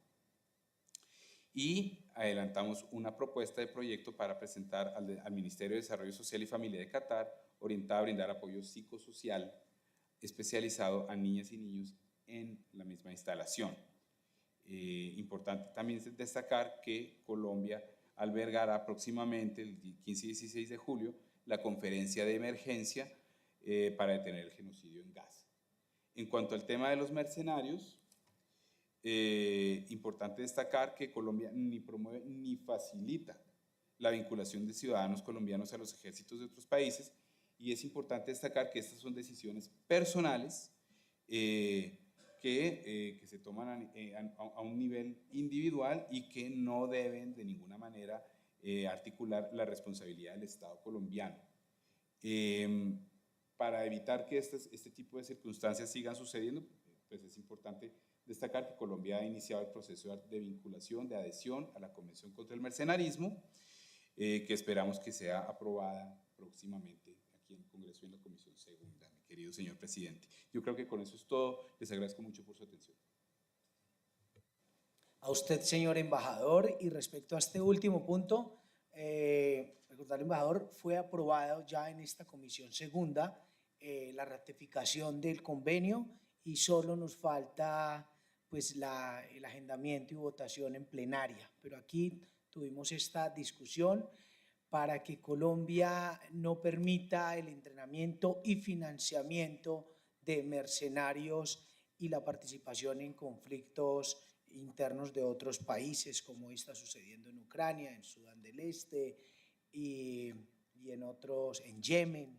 Y adelantamos una propuesta de proyecto para presentar al Ministerio de Desarrollo Social y Familia de Qatar, orientada a brindar apoyo psicosocial especializado a niñas y niños en la misma instalación. Importante también destacar que Colombia albergará próximamente, el 15 y 16 de julio, la conferencia de emergencia para detener el genocidio en Gaza. En cuanto al tema de los mercenarios, importante destacar que Colombia ni promueve ni facilita la vinculación de ciudadanos colombianos a los ejércitos de otros países, y es importante destacar que estas son decisiones personales que se toman a un nivel individual y que no deben de ninguna manera articular la responsabilidad del Estado colombiano. Para evitar que este tipo de circunstancias sigan sucediendo, pues es importante destacar que Colombia ha iniciado el proceso de vinculación, de adhesión a la Convención contra el Mercenarismo, que esperamos que sea aprobada próximamente aquí en el Congreso y en la Comisión Segunda, mi querido señor presidente. Yo creo que con eso es todo. Les agradezco mucho por su atención.
A usted, señor embajador, y respecto a este último punto, recordarle, embajador, fue aprobado ya en esta Comisión Segunda la ratificación del convenio y solo nos falta pues el agendamiento y votación en plenaria, pero aquí tuvimos esta discusión para que Colombia no permita el entrenamiento y financiamiento de mercenarios y la participación en conflictos internos de otros países, como está sucediendo en Ucrania, en Sudán del Este y en otros, en Yemen,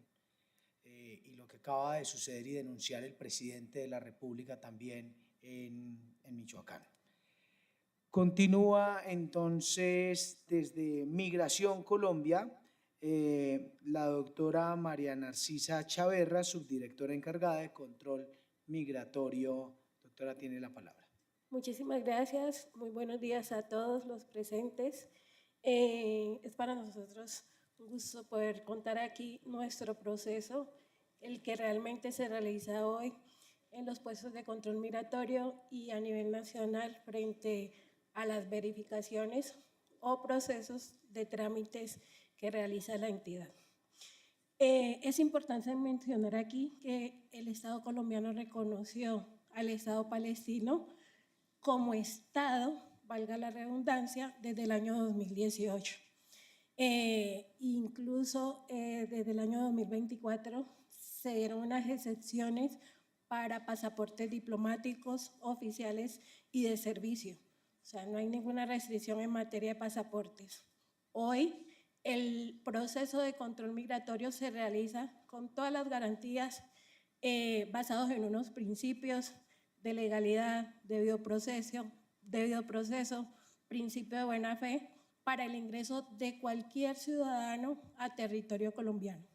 y lo que acaba de suceder y denunciar el presidente de la República también en Michoacán. Continúa entonces desde Migración Colombia la doctora María Narcisa Chaverra, subdirectora encargada de control migratorio. Doctora, tiene la palabra.
Muchísimas gracias, muy buenos días a todos los presentes. Es para nosotros un gusto poder contar aquí nuestro proceso, el que realmente se realiza hoy en los puestos de control migratorio y a nivel nacional frente a las verificaciones o procesos de trámites que realiza la entidad. Es importante mencionar aquí que el Estado colombiano reconoció al Estado palestino como Estado, valga la redundancia, desde el año 2018. Incluso desde el año 2024 se dieron unas excepciones para pasaportes diplomáticos, oficiales y de servicio. O sea, no hay ninguna restricción en materia de pasaportes. Hoy el proceso de control migratorio se realiza con todas las garantías basados en unos principios de legalidad, debido proceso, principio de buena fe para el ingreso de cualquier ciudadano a territorio colombiano.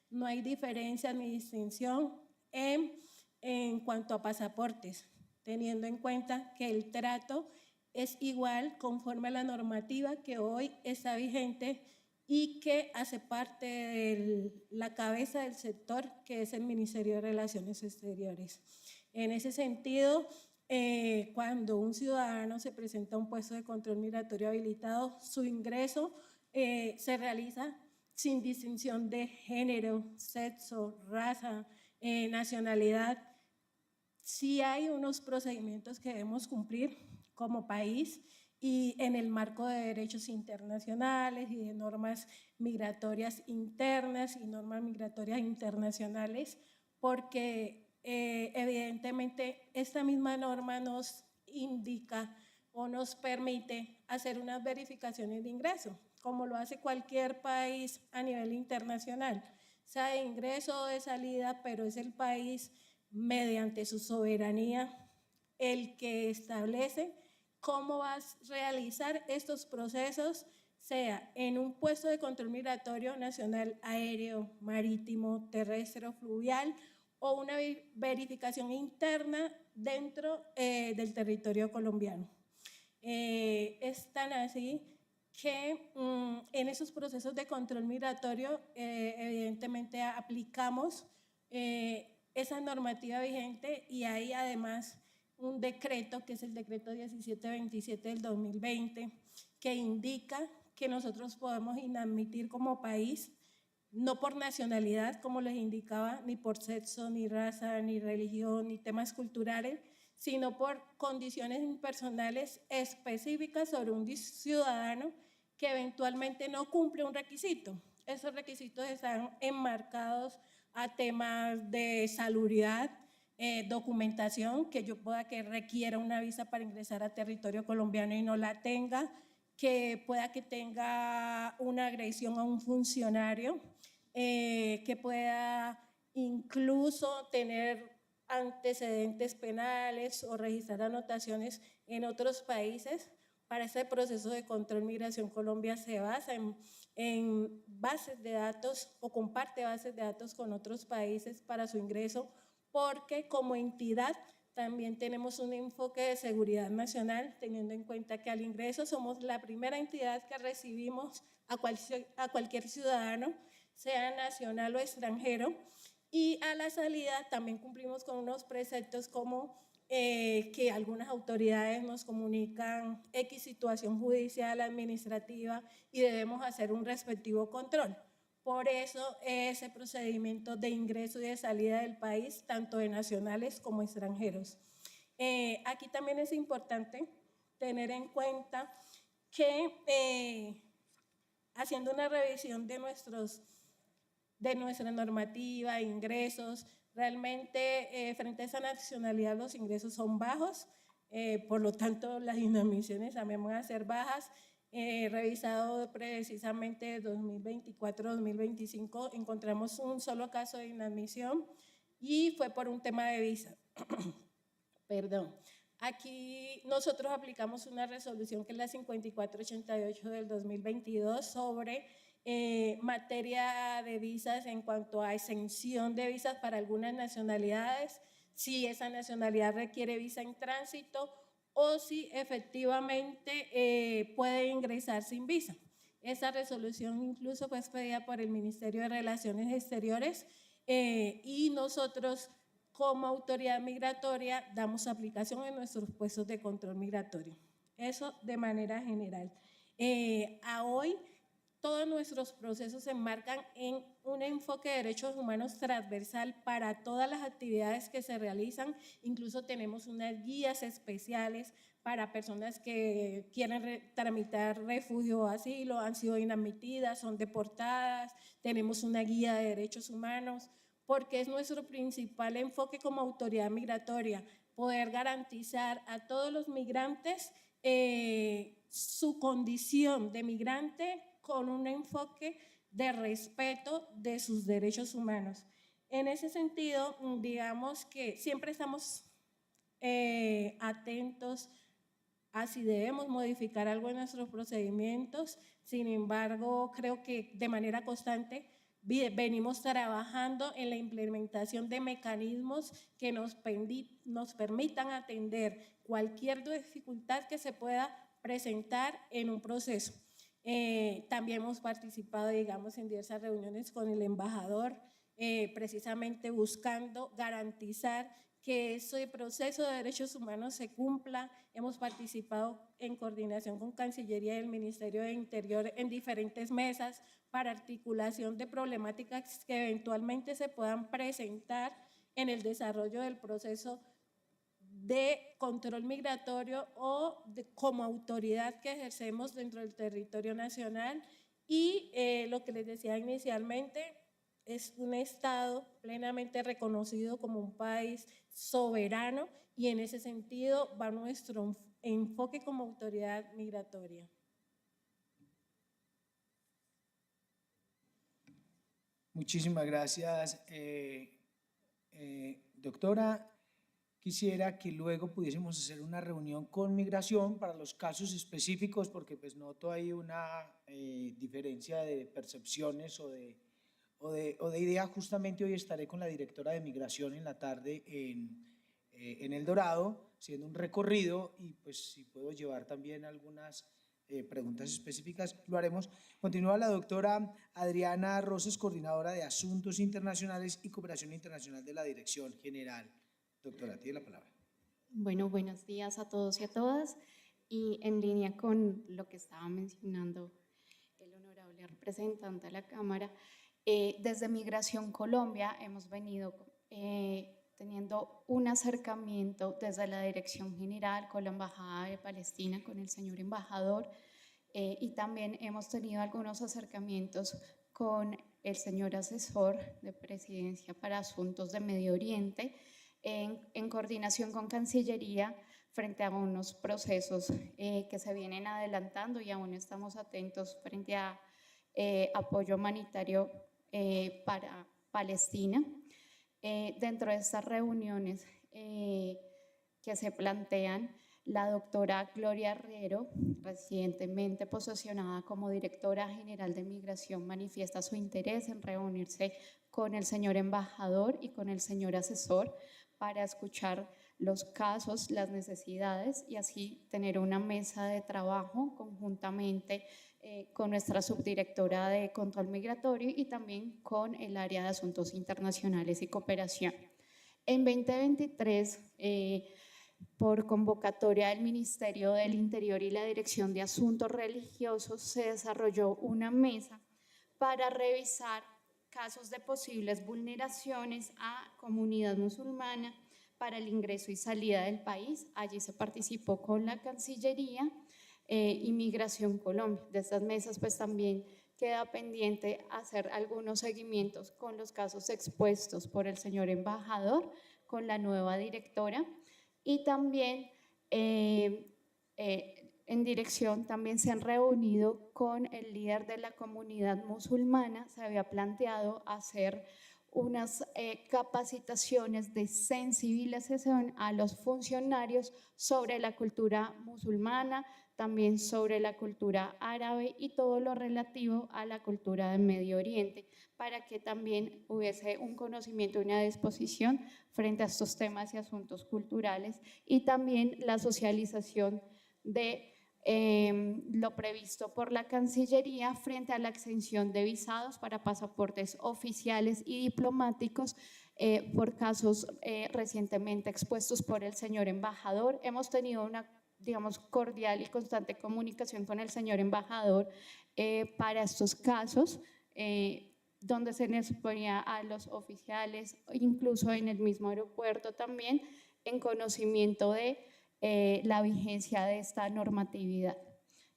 No hay diferencia ni distinción en cuanto a pasaportes, teniendo en cuenta que el trato es igual conforme a la normativa que hoy está vigente y que hace parte de la cabeza del sector, que es el Ministerio de Relaciones Exteriores. En ese sentido, cuando un ciudadano se presenta a un puesto de control migratorio habilitado, su ingreso se realiza sin distinción de género, sexo, raza, nacionalidad. Sí hay unos procedimientos que debemos cumplir como país y en el marco de derechos internacionales y de normas migratorias internas y normas migratorias internacionales, porque evidentemente esta misma norma nos indica o nos permite hacer unas verificaciones de ingreso, como lo hace cualquier país a nivel internacional, sea de ingreso o de salida, pero es el país, mediante su soberanía, el que establece cómo va a realizar estos procesos, sea en un puesto de control migratorio nacional, aéreo, marítimo, terrestre o fluvial, o una verificación interna dentro del territorio colombiano. Es tan así que en esos procesos de control migratorio evidentemente aplicamos esa normativa vigente, y hay además un decreto, que es el decreto 1727 del 2020, que indica que nosotros podemos inadmitir como país, no por nacionalidad, como les indicaba, ni por sexo, ni raza, ni religión, ni temas culturales, sino por condiciones impersonales específicas sobre un ciudadano que eventualmente no cumple un requisito. Esos requisitos están enmarcados a temas de salubridad, documentación, que yo pueda que requiera una visa para ingresar a territorio colombiano y no la tenga, que pueda que tenga una agresión a un funcionario, que pueda incluso tener antecedentes penales o registrar anotaciones en otros países. Para este proceso de control migración, Colombia se basa en bases de datos o comparte bases de datos con otros países para su ingreso, porque como entidad también tenemos un enfoque de seguridad nacional, teniendo en cuenta que al ingreso somos la primera entidad que recibimos a cualquier ciudadano, sea nacional o extranjero, y a la salida también cumplimos con unos preceptos como que algunas autoridades nos comunican X situación judicial, administrativa, y debemos hacer un respectivo control. Por eso ese procedimiento de ingreso y de salida del país, tanto de nacionales como extranjeros. Aquí también es importante tener en cuenta que haciendo una revisión de nuestra normativa, ingresos, realmente frente a esa nacionalidad los ingresos son bajos, por lo tanto las inadmisiones también van a ser bajas. Revisado precisamente 2024-2025, encontramos un solo caso de inadmisión y fue por un tema de visa. Perdón. Aquí nosotros aplicamos una resolución que es la 5488 del 2022 sobre materia de visas en cuanto a exención de visas para algunas nacionalidades, si esa nacionalidad requiere visa en tránsito o si efectivamente puede ingresar sin visa. Esa resolución incluso fue expedida por el Ministerio de Relaciones Exteriores y nosotros como autoridad migratoria damos aplicación en nuestros puestos de control migratorio. Eso de manera general. A hoy todos nuestros procesos se enmarcan en un enfoque de derechos humanos transversal para todas las actividades que se realizan. Incluso tenemos unas guías especiales para personas que quieren tramitar refugio o asilo, han sido inadmitidas, son deportadas. Tenemos una guía de derechos humanos, porque es nuestro principal enfoque como autoridad migratoria, poder garantizar a todos los migrantes su condición de migrante con un enfoque de respeto de sus derechos humanos. En ese sentido, digamos que siempre estamos atentos a si debemos modificar algo en nuestros procedimientos. Sin embargo, creo que de manera constante venimos trabajando en la implementación de mecanismos que nos permitan atender cualquier dificultad que se pueda presentar en un proceso. También hemos participado, digamos, en diversas reuniones con el embajador, precisamente buscando garantizar que ese proceso de derechos humanos se cumpla. Hemos participado en coordinación con Cancillería y el Ministerio de Interior en diferentes mesas para articulación de problemáticas que eventualmente se puedan presentar en el desarrollo del proceso de control migratorio o como autoridad que ejercemos dentro del territorio nacional. Y lo que les decía inicialmente, es un Estado plenamente reconocido como un país soberano, y en ese sentido va nuestro enfoque como autoridad migratoria.
Muchísimas gracias, doctora. Quisiera que luego pudiésemos hacer una reunión con migración para los casos específicos, porque pues noto ahí una diferencia de percepciones o de idea. Justamente hoy estaré con la directora de migración en la tarde en El Dorado, haciendo un recorrido, y pues si puedo llevar también algunas preguntas específicas, lo haremos. Continúa la doctora Adriana Roses, coordinadora de Asuntos Internacionales y Cooperación Internacional de la Dirección General. Doctora, tiene la palabra.
Bueno, buenos días a todos y a todas. Y en línea con lo que estaba mencionando el honorable representante de la Cámara, desde Migración Colombia hemos venido teniendo un acercamiento desde la Dirección General con la Embajada de Palestina, con el señor embajador, y también hemos tenido algunos acercamientos con el señor asesor de Presidencia para Asuntos de Medio Oriente, en coordinación con Cancillería frente a unos procesos que se vienen adelantando, y aún estamos atentos frente a apoyo humanitario para Palestina. Dentro de estas reuniones que se plantean, la doctora Gloria Herrero, recientemente posesionada como directora general de Migración, manifiesta su interés en reunirse con el señor embajador y con el señor asesor para escuchar los casos, las necesidades, y así tener una mesa de trabajo conjuntamente con nuestra subdirectora de Control Migratorio y también con el área de Asuntos Internacionales y Cooperación. En 2023, por convocatoria del Ministerio del Interior y la Dirección de Asuntos Religiosos, se desarrolló una mesa para revisar casos de posibles vulneraciones a comunidad musulmana para el ingreso y salida del país. Allí se participó con la Cancillería y Migración Colombia. De estas mesas pues también queda pendiente hacer algunos seguimientos con los casos expuestos por el señor embajador, con la nueva directora, y también en dirección también se han reunido con el líder de la comunidad musulmana. Se había planteado hacer unas capacitaciones de sensibilización a los funcionarios sobre la cultura musulmana, también sobre la cultura árabe y todo lo relativo a la cultura del Medio Oriente, para que también hubiese un conocimiento y una disposición frente a estos temas y asuntos culturales, y también la socialización de lo previsto por la Cancillería frente a la exención de visados para pasaportes oficiales y diplomáticos por casos recientemente expuestos por el señor embajador. Hemos tenido una, digamos, cordial y constante comunicación con el señor embajador para estos casos, donde se les ponía a los oficiales, incluso en el mismo aeropuerto también, en conocimiento de la vigencia de esta normatividad.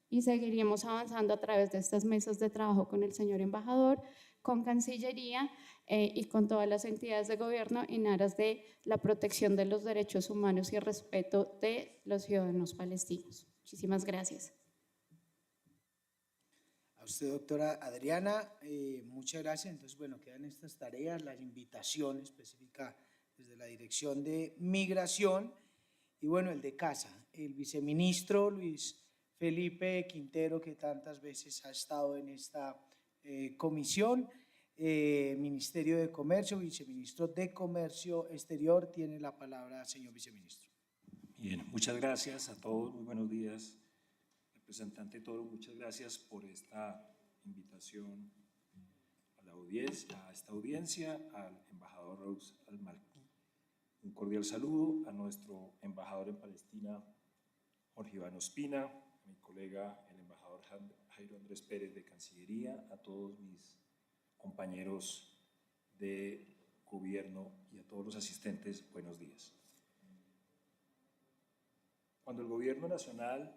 Y seguiríamos avanzando a través de estas mesas de trabajo con el señor embajador, con Cancillería y con todas las entidades de gobierno en aras de la protección de los derechos humanos y el respeto de los ciudadanos palestinos. Muchísimas gracias.
A usted, doctora Adriana, muchas gracias. Entonces, bueno, quedan estas tareas, la invitación específica desde la Dirección de Migración. Y bueno, el de casa, el viceministro Luis Felipe Quintero, que tantas veces ha estado en esta comisión, Ministerio de Comercio, viceministro de Comercio Exterior, tiene la palabra, señor viceministro.
Bien, muchas gracias a todos, muy buenos días. Representante Toro, muchas gracias por esta invitación a la audiencia, a esta audiencia, al embajador Raúl Al-Malki. Un cordial saludo a nuestro embajador en Palestina, Jorge Iván Ospina, a mi colega, el embajador Jairo Andrés Pérez de Cancillería, a todos mis compañeros de gobierno y a todos los asistentes, buenos días. Cuando el gobierno nacional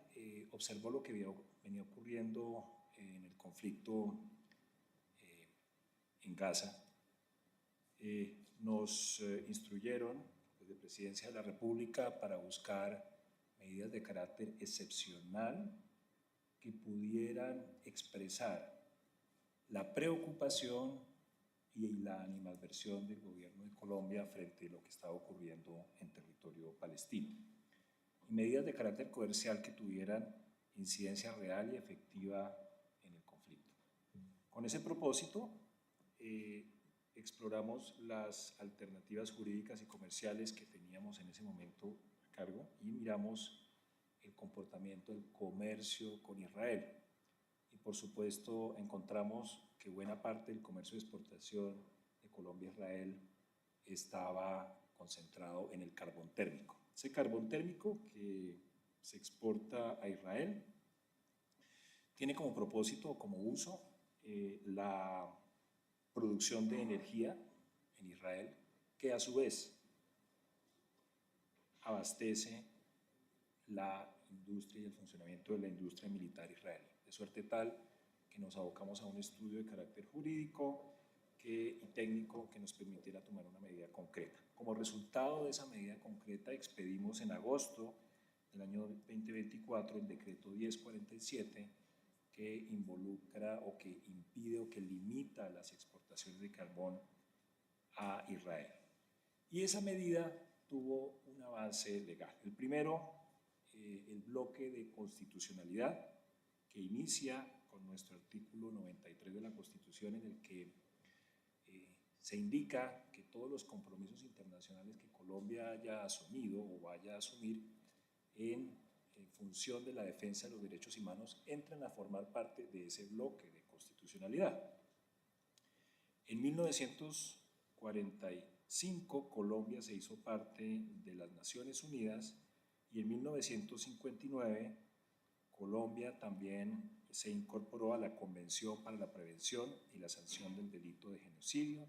observó lo que venía ocurriendo en el conflicto en Gaza, nos instruyeron desde Presidencia de la República para buscar medidas de carácter excepcional que pudieran expresar la preocupación y la animadversión del gobierno de Colombia frente a lo que estaba ocurriendo en territorio palestino. Y medidas de carácter comercial que tuvieran incidencia real y efectiva en el conflicto. Con ese propósito, exploramos las alternativas jurídicas y comerciales que teníamos en ese momento a cargo y miramos el comportamiento del comercio con Israel. Y por supuesto encontramos que buena parte del comercio de exportación de Colombia a Israel estaba concentrado en el carbón térmico. Ese carbón térmico que se exporta a Israel tiene como propósito o como uso la producción de energía en Israel, que a su vez abastece la industria y el funcionamiento de la industria militar israelí. De suerte tal que nos abocamos a un estudio de carácter jurídico y técnico que nos permitiera tomar una medida concreta. Como resultado de esa medida concreta, expedimos en agosto del año 2024 el decreto 1047 que involucra o que impide o que limita las exportaciones de carbón a Israel. Y esa medida tuvo un avance legal. El primero, el bloque de constitucionalidad, que inicia con nuestro artículo 93 de la Constitución, en el que se indica que todos los compromisos internacionales que Colombia haya asumido o vaya a asumir en función de la defensa de los derechos humanos entran a formar parte de ese bloque de constitucionalidad. En 1945 Colombia se hizo parte de las Naciones Unidas y en 1959 Colombia también se incorporó a la Convención para la Prevención y la Sanción del Delito de Genocidio,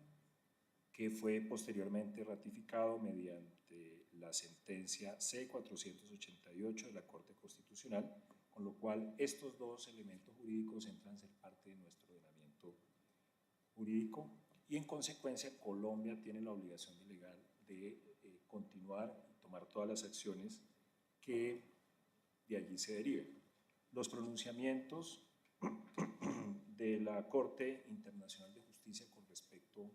que fue posteriormente ratificado mediante la sentencia C-488 de la Corte Constitucional, con lo cual estos dos elementos jurídicos entran a ser parte de nuestro ordenamiento jurídico y en consecuencia Colombia tiene la obligación legal de continuar y tomar todas las acciones que de allí se deriven. Los pronunciamientos de la Corte Internacional de Justicia con respecto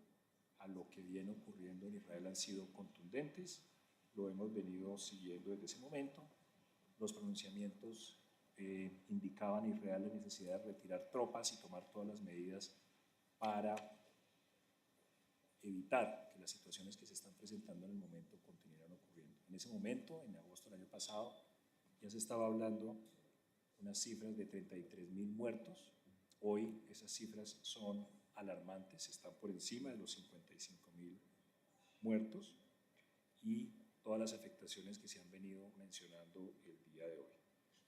a lo que viene ocurriendo en Israel han sido contundentes, lo hemos venido siguiendo desde ese momento. Los pronunciamientos indicaban a Israel la necesidad de retirar tropas y tomar todas las medidas para evitar que las situaciones que se están presentando en el momento continuaran ocurriendo. En ese momento, en agosto del año pasado, ya se estaba hablando unas cifras de 33.000 muertos. Hoy esas cifras son alarmantes, están por encima de los 55.000 muertos y todas las afectaciones que se han venido mencionando el día de hoy.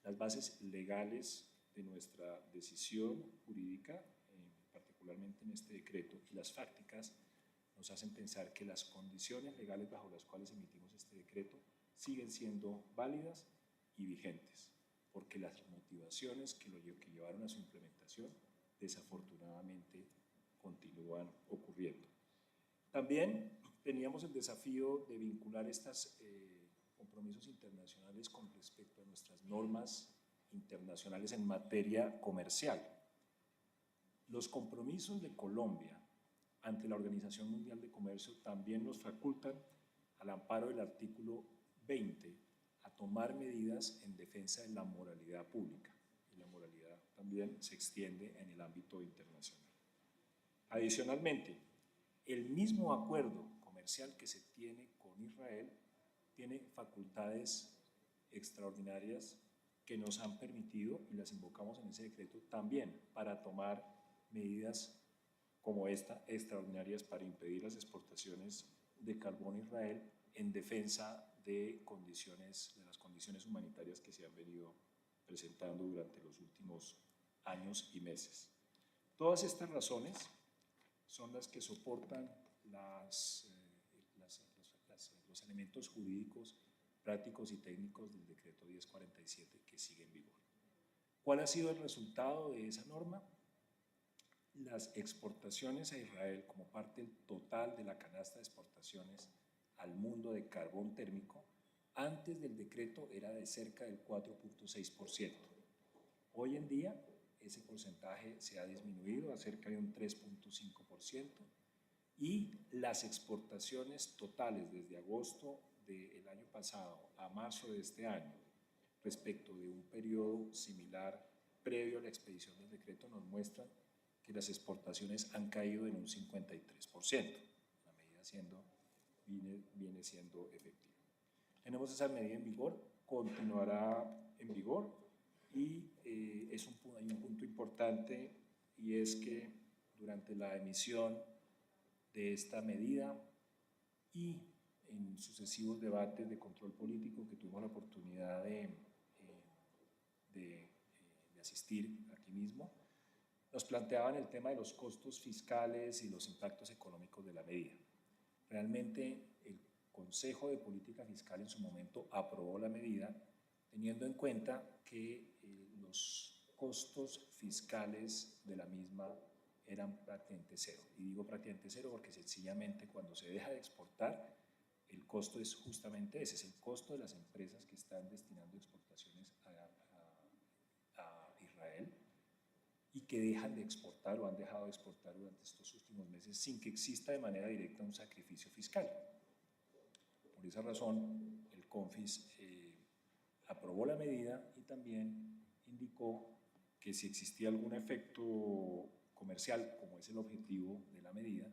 Las bases legales de nuestra decisión jurídica, particularmente en este decreto, y las fácticas nos hacen pensar que las condiciones legales bajo las cuales emitimos este decreto siguen siendo válidas y vigentes, porque las motivaciones que llevaron a su implementación desafortunadamente continúan ocurriendo. También teníamos el desafío de vincular estos compromisos internacionales con respecto a nuestras normas internacionales en materia comercial. Los compromisos de Colombia ante la Organización Mundial de Comercio también nos facultan, al amparo del artículo 20, a tomar medidas en defensa de la moralidad pública. Y la moralidad también se extiende en el ámbito internacional. Adicionalmente, el mismo acuerdo comercial que se tiene con Israel tiene facultades extraordinarias que nos han permitido, y las invocamos en ese decreto también, para tomar medidas como esta, extraordinarias, para impedir las exportaciones de carbón a Israel en defensa de las condiciones humanitarias que se han venido presentando durante los últimos años y meses. Todas estas razones son las que soportan los elementos jurídicos, prácticos y técnicos del decreto 1047 que sigue en vigor. ¿Cuál ha sido el resultado de esa norma? Las exportaciones a Israel como parte total de la canasta de exportaciones al mundo de carbón térmico Antes del decreto era de cerca del 4.6%. Hoy en día ese porcentaje se ha disminuido a cerca de un 3.5% y las exportaciones totales desde agosto del año pasado a marzo de este año respecto de un periodo similar previo a la expedición del decreto nos muestran que las exportaciones han caído en un 53%, la medida viene siendo efectiva. Tenemos esa medida en vigor, continuará en vigor y hay un punto importante y es que durante la emisión de esta medida y en sucesivos debates de control político que tuvimos la oportunidad de asistir aquí mismo, nos planteaban el tema de los costos fiscales y los impactos económicos de la medida. Realmente el Consejo de Política Fiscal en su momento aprobó la medida teniendo en cuenta que los costos fiscales de la misma eran prácticamente cero. Y digo prácticamente cero porque sencillamente cuando se deja de exportar, el costo es justamente ese, es el costo de las empresas que están destinando exportaciones a Israel y que dejan de exportar o han dejado de exportar durante estos últimos meses sin que exista de manera directa un sacrificio fiscal. Por esa razón, el CONFIS aprobó la medida y también indicó que si existía algún efecto comercial, como es el objetivo de la medida,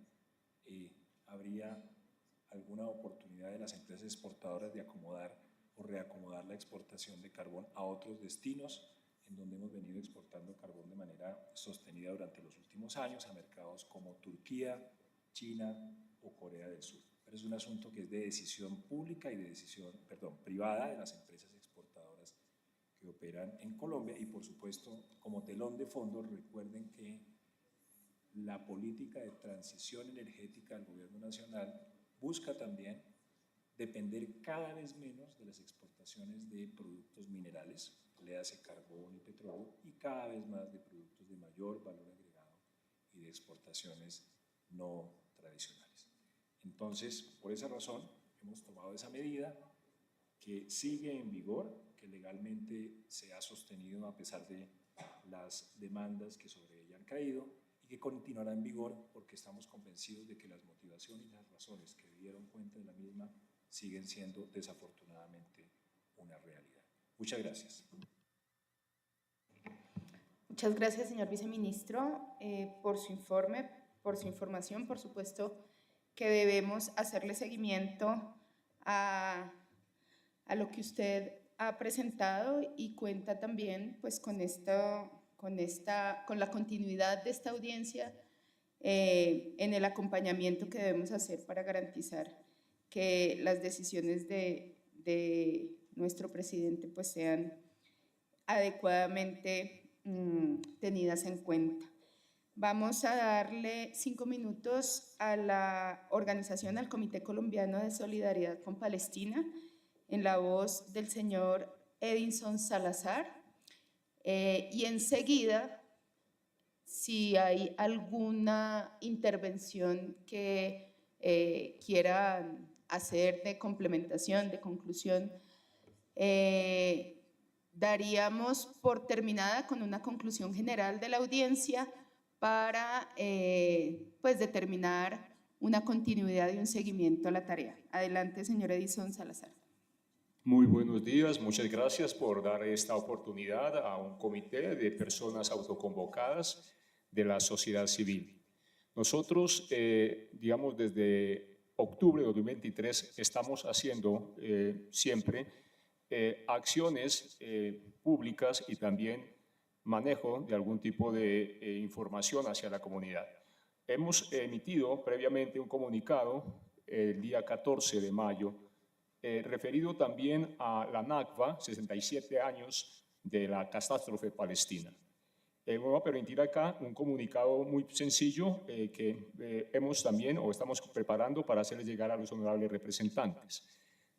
habría alguna oportunidad de las empresas exportadoras de acomodar o reacomodar la exportación de carbón a otros destinos en donde hemos venido exportando carbón de manera sostenida durante los últimos años a mercados como Turquía, China o Corea del Sur. Pero es un asunto que es de decisión pública y de decisión, privada de las empresas exportadoras que operan en Colombia y por supuesto como telón de fondo recuerden que la política de transición energética del gobierno nacional busca también depender cada vez menos de las exportaciones de productos minerales, léase carbón y petróleo, y cada vez más de productos de mayor valor agregado y de exportaciones no tradicionales. Entonces, por esa razón, hemos tomado esa medida que sigue en vigor, que legalmente se ha sostenido a pesar de las demandas que sobre ella han caído y que continuará en vigor porque estamos convencidos de que las motivaciones y las razones que dieron cuenta de la misma siguen siendo desafortunadamente una realidad. Muchas gracias.
Muchas gracias, señor viceministro, por su informe, por su información. Por supuesto que debemos hacerle seguimiento a lo que usted ha presentado y cuenta también pues, con la continuidad de esta audiencia en el acompañamiento que debemos hacer para garantizar que las decisiones de nuestro presidente pues, sean adecuadamente tenidas en cuenta. Vamos a darle 5 minutos a la organización, al Comité Colombiano de Solidaridad con Palestina, en la voz del señor Edinson Salazar. Y enseguida, si hay alguna intervención que quieran hacer de complementación, de conclusión, daríamos por terminada con una conclusión general de la audiencia para pues determinar una continuidad y un seguimiento a la tarea. Adelante, señor Edinson Salazar.
Muy buenos días, muchas gracias por dar esta oportunidad a un comité de personas autoconvocadas de la sociedad civil. Nosotros, digamos, desde octubre de 2023 estamos haciendo siempre acciones públicas y también manejo de algún tipo de información hacia la comunidad. Hemos emitido previamente un comunicado el día 14 de mayo referido también a la Nakba, 67 años de la catástrofe palestina. Me voy a permitir acá un comunicado muy sencillo que hemos también o estamos preparando para hacerles llegar a los honorables representantes.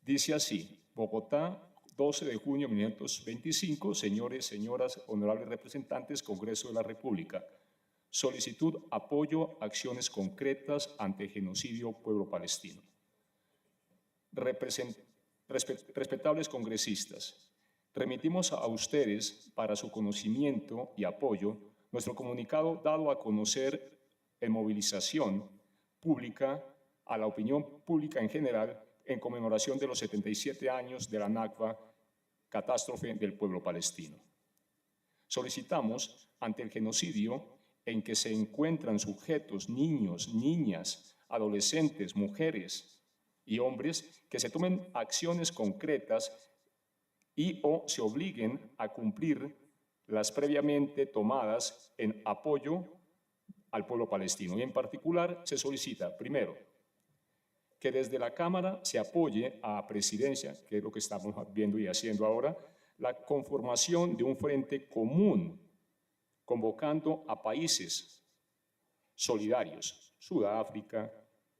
Dice así: Bogotá, 12 de junio de 1925, señores, señoras, honorables representantes, Congreso de la República. Solicitud, apoyo, acciones concretas ante genocidio pueblo palestino. respetables congresistas, remitimos a ustedes para su conocimiento y apoyo nuestro comunicado dado a conocer en movilización pública a la opinión pública en general en conmemoración de los 77 años de la Nakba, catástrofe del pueblo palestino. Solicitamos, ante el genocidio en que se encuentran sujetos, niños, niñas, adolescentes, mujeres y hombres, que se tomen acciones concretas y o se obliguen a cumplir las previamente tomadas en apoyo al pueblo palestino. Y en particular se solicita, primero, que desde la Cámara se apoye a Presidencia, que es lo que estamos viendo y haciendo ahora, la conformación de un frente común, convocando a países solidarios, Sudáfrica,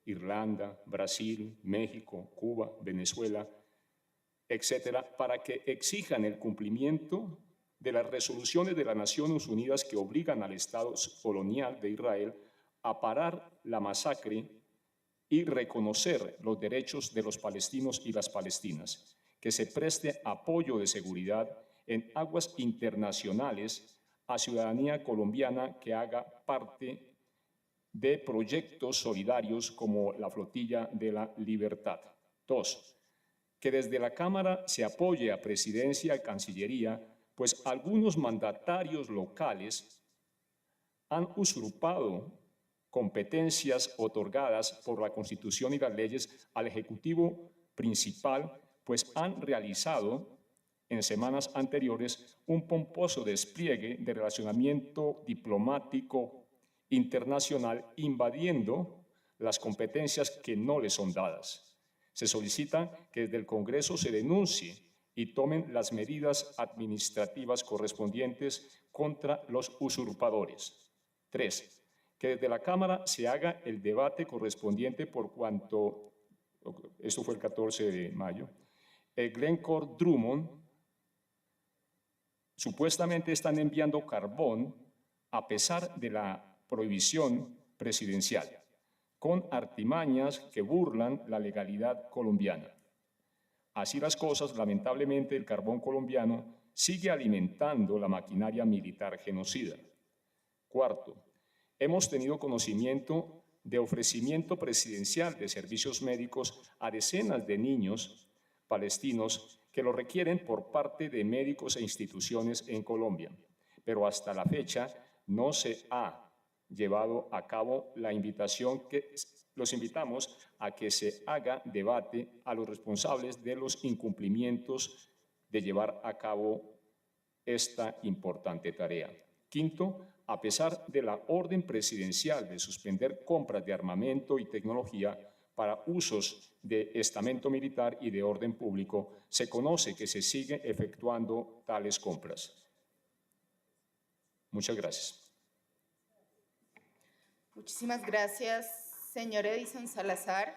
Irlanda, Brasil, México, Cuba, Venezuela, etcétera, para que exijan el cumplimiento de las resoluciones de las Naciones Unidas que obligan al Estado colonial de Israel a parar la masacre y reconocer los derechos de los palestinos y las palestinas, que se preste apoyo de seguridad en aguas internacionales a ciudadanía colombiana que haga parte de proyectos solidarios como la Flotilla de la Libertad. 2. Que desde la Cámara se apoye a Presidencia y Cancillería, pues algunos mandatarios locales han usurpado competencias otorgadas por la Constitución y las leyes al Ejecutivo principal, pues han realizado en semanas anteriores un pomposo despliegue de relacionamiento diplomático internacional, invadiendo las competencias que no les son dadas. Se solicita que desde el Congreso se denuncie y tomen las medidas administrativas correspondientes contra los usurpadores. 3. Que desde la Cámara se haga el debate correspondiente por cuanto, esto fue el 14 de mayo, el Glencore Drummond supuestamente están enviando carbón a pesar de la prohibición presidencial, con artimañas que burlan la legalidad colombiana. Así las cosas, lamentablemente, el carbón colombiano sigue alimentando la maquinaria militar genocida. 4. Hemos tenido conocimiento de ofrecimiento presidencial de servicios médicos a decenas de niños palestinos que lo requieren por parte de médicos e instituciones en Colombia, pero hasta la fecha no se ha llevado a cabo la invitación que los invitamos a que se haga debate a los responsables de los incumplimientos de llevar a cabo esta importante tarea. 5. A pesar de la orden presidencial de suspender compras de armamento y tecnología para usos de estamento militar y de orden público, se conoce que se siguen efectuando tales compras. Muchas gracias.
Muchísimas gracias, señor Edison Salazar.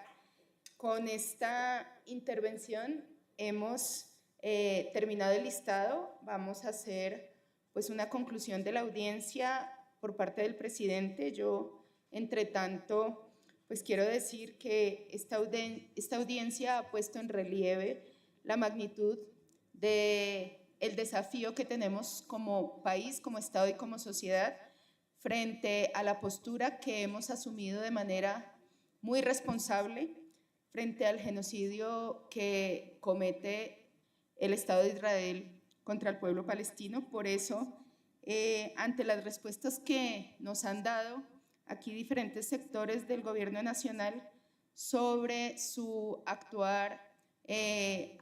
Con esta intervención hemos terminado el listado. Vamos a hacer pues una conclusión de la audiencia por parte del presidente. Yo, entre tanto, pues quiero decir que esta audiencia ha puesto en relieve la magnitud del desafío que tenemos como país, como Estado y como sociedad frente a la postura que hemos asumido de manera muy responsable frente al genocidio que comete el Estado de Israel contra el pueblo palestino. Por eso, ante las respuestas que nos han dado aquí diferentes sectores del gobierno nacional sobre su actuar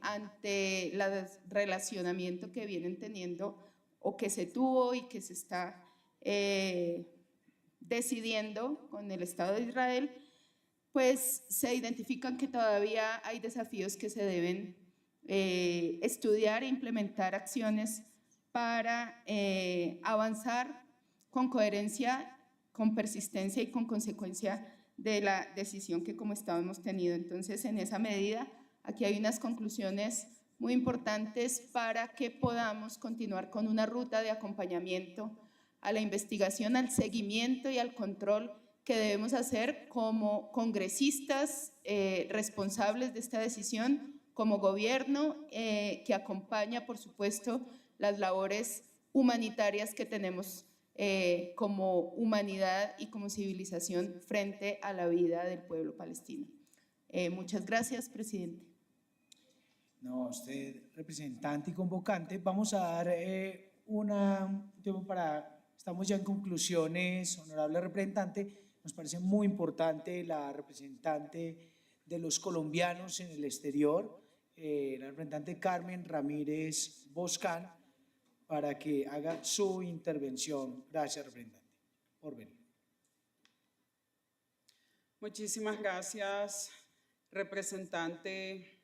ante el relacionamiento que vienen teniendo o que se tuvo y que se está decidiendo con el Estado de Israel, pues se identifican que todavía hay desafíos que se deben estudiar e implementar acciones para avanzar con coherencia, con persistencia y con consecuencia de la decisión que como Estado hemos tenido. Entonces, en esa medida, aquí hay unas conclusiones muy importantes para que podamos continuar con una ruta de acompañamiento a la investigación, al seguimiento y al control que debemos hacer como congresistas responsables de esta decisión, como gobierno que acompaña, por supuesto, las labores humanitarias que tenemos como humanidad y como civilización frente a la vida del pueblo palestino. Muchas gracias, presidente.
No, usted, representante y convocante, vamos a dar un tiempo para, estamos ya en conclusiones, honorable representante, nos parece muy importante la representante de los colombianos en el exterior, la representante Carmen Ramírez Boscán, para que haga su intervención. Gracias, representante, por venir.
Muchísimas gracias, representante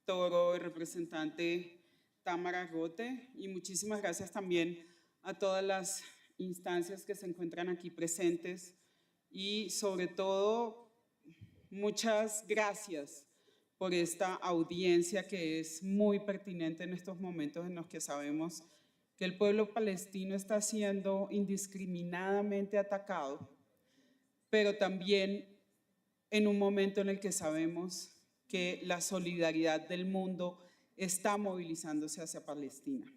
Toro y representante Tamara Argote, y muchísimas gracias también a todas las instancias que se encuentran aquí presentes y sobre todo muchas gracias por esta audiencia que es muy pertinente en estos momentos en los que sabemos que el pueblo palestino está siendo indiscriminadamente atacado, pero también en un momento en el que sabemos que la solidaridad del mundo está movilizándose hacia Palestina.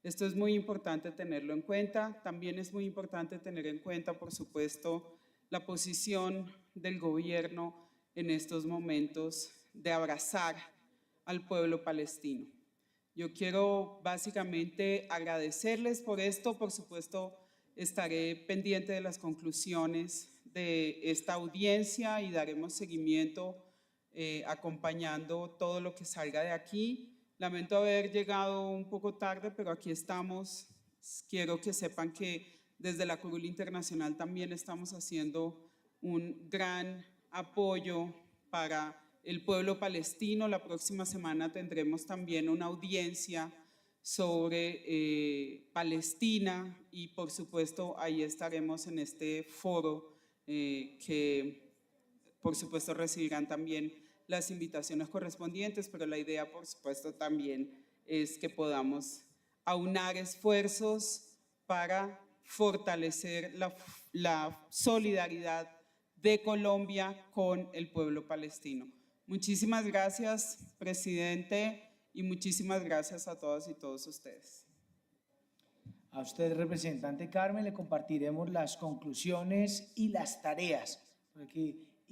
Esto es muy importante tenerlo en cuenta. También es muy importante tener en cuenta, por supuesto, la posición del gobierno en estos momentos de abrazar al pueblo palestino. Yo quiero básicamente agradecerles por esto. Por supuesto, estaré pendiente de las conclusiones de esta audiencia y daremos seguimiento acompañando todo lo que salga de aquí. Lamento haber llegado un poco tarde, pero aquí estamos. Quiero que sepan que desde la Curul Internacional también estamos haciendo un gran apoyo para el pueblo palestino. La próxima semana tendremos también una audiencia sobre Palestina y por supuesto ahí estaremos en este foro que por supuesto recibirán también las invitaciones correspondientes, pero la idea por supuesto también es que podamos aunar esfuerzos para fortalecer la solidaridad de Colombia con el pueblo palestino. Muchísimas gracias, presidente, y muchísimas gracias a todas y todos ustedes.
A usted, representante Carmen, le compartiremos las conclusiones y las tareas.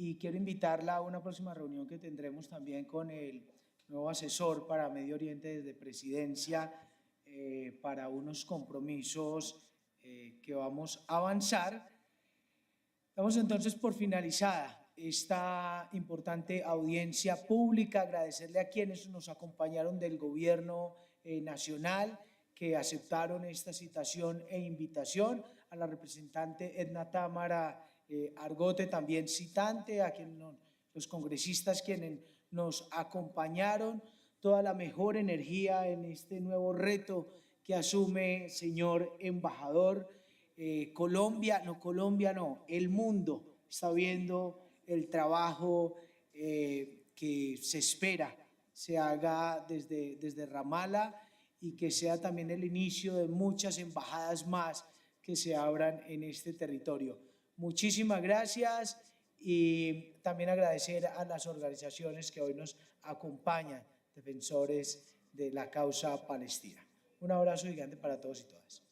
Y quiero invitarla a una próxima reunión que tendremos también con el nuevo asesor para Medio Oriente desde Presidencia para unos compromisos que vamos a avanzar. Damos entonces por finalizada esta importante audiencia pública, agradecerle a quienes nos acompañaron del gobierno nacional que aceptaron esta citación e invitación, a la representante Edna Tamara Argote, también citante, a los congresistas quienes nos acompañaron, toda la mejor energía en este nuevo reto que asume, señor embajador. Colombia no, el mundo está viendo el trabajo que se espera se haga desde Ramallah y que sea también el inicio de muchas embajadas más que se abran en este territorio. Muchísimas gracias y también agradecer a las organizaciones que hoy nos acompañan, defensores de la causa palestina. Un abrazo gigante para todos y todas.